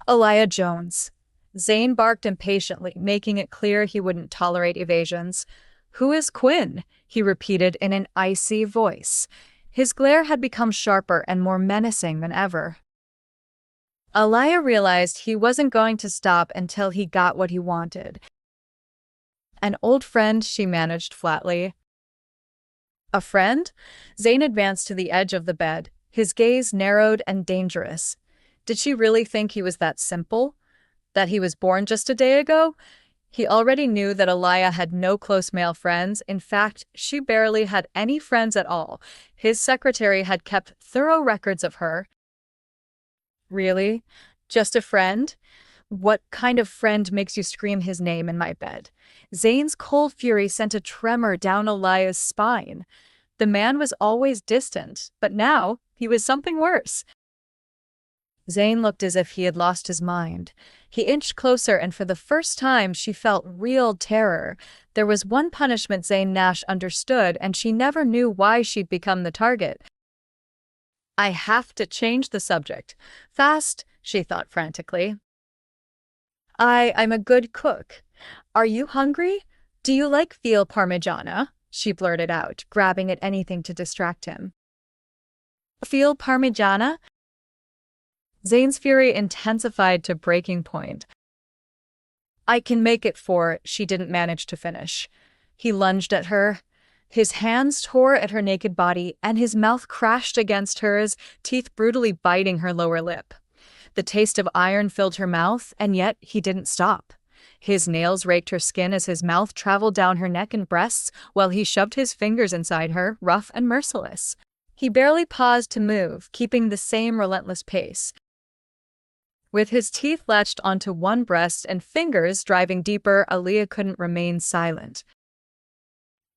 Alaia Jones. Zane barked impatiently, making it clear he wouldn't tolerate evasions. "Who is Quinn?" he repeated in an icy voice. His glare had become sharper and more menacing than ever. Alaia realized he wasn't going to stop until he got what he wanted. "An old friend," she managed flatly. "A friend?" Zane advanced to the edge of the bed, his gaze narrowed and dangerous. Did she really think he was that simple? That he was born just a day ago? He already knew that Alaia had no close male friends. In fact, she barely had any friends at all. His secretary had kept thorough records of her. Really? Just a friend? What kind of friend makes you scream his name in my bed? Zane's cold fury sent a tremor down Alaia's spine. The man was always distant, but now he was something worse. Zane looked as if he had lost his mind. He inched closer, and for the first time she felt real terror. There was one punishment Zane Nash understood, and she never knew why she'd become the target. "I have to change the subject. Fast," she thought frantically. I'm a good cook. Are you hungry? Do you like veal parmigiana?" she blurted out, grabbing at anything to distract him. "Veal parmigiana?" Zane's fury intensified to breaking point. "I can make it for," she didn't manage to finish. He lunged at her. His hands tore at her naked body, and his mouth crashed against hers, teeth brutally biting her lower lip. The taste of iron filled her mouth, and yet he didn't stop. His nails raked her skin as his mouth traveled down her neck and breasts, while he shoved his fingers inside her, rough and merciless. He barely paused to move, keeping the same relentless pace. With his teeth latched onto one breast and fingers driving deeper, Alaia couldn't remain silent.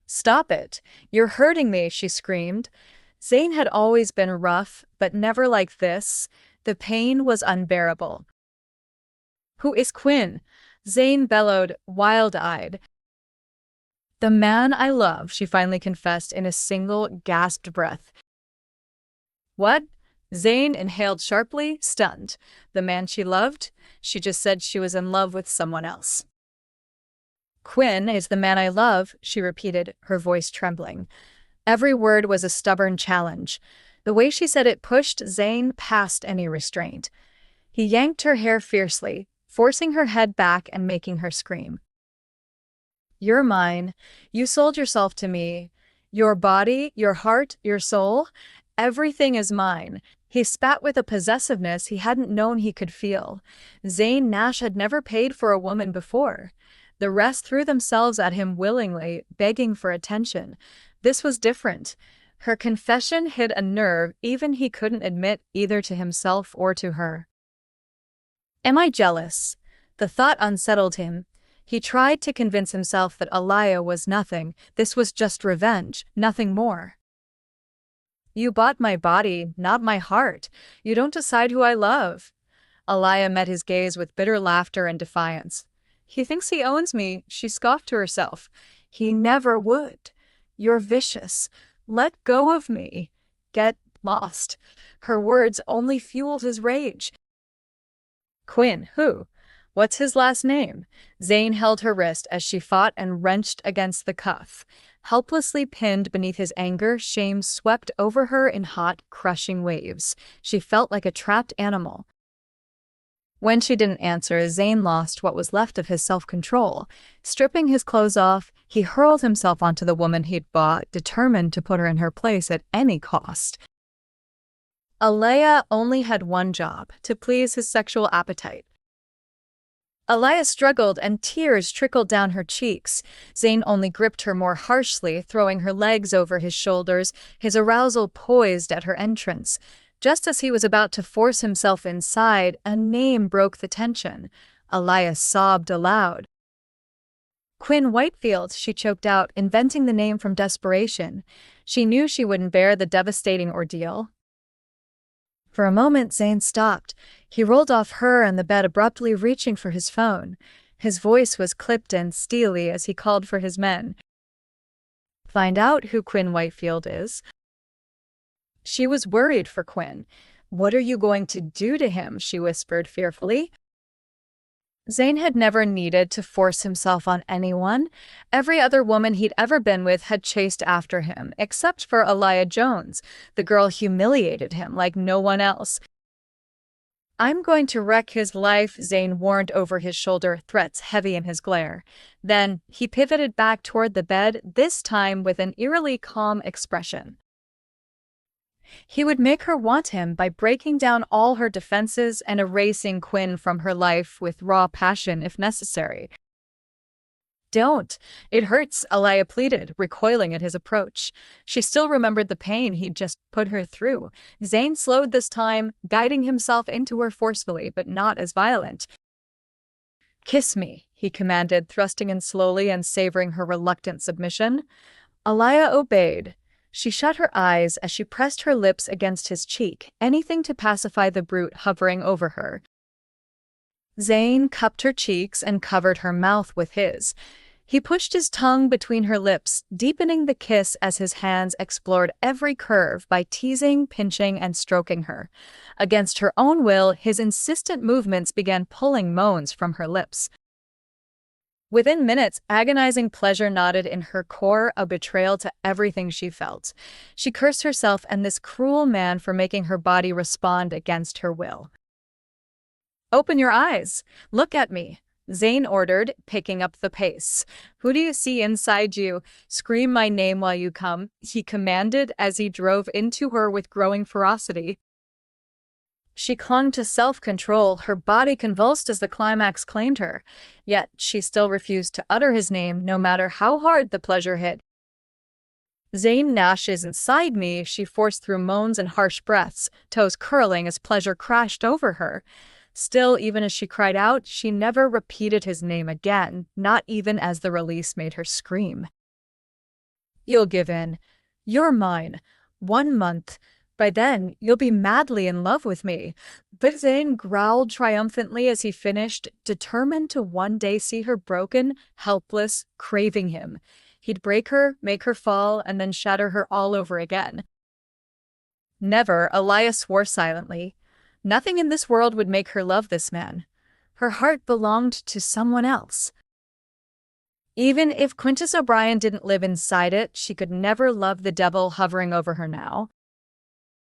"Stop it! You're hurting me," she screamed. Zane had always been rough, but never like this. The pain was unbearable. "Who is Quinn?" Zane bellowed, wild-eyed. "The man I love," she finally confessed in a single, gasped breath. "What?" Zane inhaled sharply, stunned. The man she loved? She just said she was in love with someone else. "Quinn is the man I love," she repeated, her voice trembling. Every word was a stubborn challenge. The way she said it pushed Zane past any restraint. He yanked her hair fiercely, forcing her head back and making her scream. "You're mine. You sold yourself to me. Your body, your heart, your soul. Everything is mine." He spat with a possessiveness he hadn't known he could feel. Zane Nash had never paid for a woman before. The rest threw themselves at him willingly, begging for attention. This was different. Her confession hit a nerve even he couldn't admit either to himself or to her. "Am I jealous?" The thought unsettled him. He tried to convince himself that Alaia was nothing. This was just revenge, nothing more. "You bought my body, not my heart. You don't decide who I love." Alaia met his gaze with bitter laughter and defiance. "He thinks he owns me," she scoffed to herself. "He never would. You're vicious. Let go of me. Get lost." Her words only fueled his rage. "Quinn, who? What's his last name?" Zane held her wrist as she fought and wrenched against the cuff. Helplessly pinned beneath his anger, shame swept over her in hot, crushing waves. She felt like a trapped animal. When she didn't answer, Zane lost what was left of his self-control. Stripping his clothes off, he hurled himself onto the woman he'd bought, determined to put her in her place at any cost. Alaia only had one job: to please his sexual appetite. Alaia struggled and tears trickled down her cheeks. Zane only gripped her more harshly, throwing her legs over his shoulders, his arousal poised at her entrance. Just as he was about to force himself inside, a name broke the tension. Alaia sobbed aloud. Quinn Whitefield, she choked out, inventing the name from desperation. She knew she wouldn't bear the devastating ordeal. For a moment, Zane stopped. He rolled off her and the bed, abruptly reaching for his phone. His voice was clipped and steely as he called for his men. "Find out who Quinn Whitefield is." She was worried for Quinn. "What are you going to do to him?" she whispered fearfully. Zane had never needed to force himself on anyone. Every other woman he'd ever been with had chased after him, except for Alaia Jones. The girl humiliated him like no one else. "I'm going to wreck his life," Zane warned over his shoulder, threats heavy in his glare. Then he pivoted back toward the bed, this time with an eerily calm expression. He would make her want him by breaking down all her defenses and erasing Quinn from her life with raw passion if necessary. "Don't. It hurts," Alaia pleaded, recoiling at his approach. She still remembered the pain he'd just put her through. Zane slowed this time, guiding himself into her forcefully, but not as violent. "Kiss me," he commanded, thrusting in slowly and savoring her reluctant submission. Alaia obeyed. She shut her eyes as she pressed her lips against his cheek, anything to pacify the brute hovering over her. Zane cupped her cheeks and covered her mouth with his. He pushed his tongue between her lips, deepening the kiss as his hands explored every curve by teasing, pinching, and stroking her. Against her own will, his insistent movements began pulling moans from her lips. Within minutes, agonizing pleasure knotted in her core, a betrayal to everything she felt. She cursed herself and this cruel man for making her body respond against her will. "Open your eyes. Look at me," Zane ordered, picking up the pace. "Who do you see inside you? Scream my name while you come," he commanded as he drove into her with growing ferocity. She clung to self-control, her body convulsed as the climax claimed her. Yet she still refused to utter his name, no matter how hard the pleasure hit. "Zane Nash is inside me," she forced through moans and harsh breaths, toes curling as pleasure crashed over her. Still, even as she cried out, she never repeated his name again, not even as the release made her scream. "You'll give in. You're mine. 1 month. By then, you'll be madly in love with me." But Zane growled triumphantly as he finished, determined to one day see her broken, helpless, craving him. He'd break her, make her fall, and then shatter her all over again. Never, Alaia swore silently. Nothing in this world would make her love this man. Her heart belonged to someone else. Even if Quintus O'Brien didn't live inside it, she could never love the devil hovering over her now.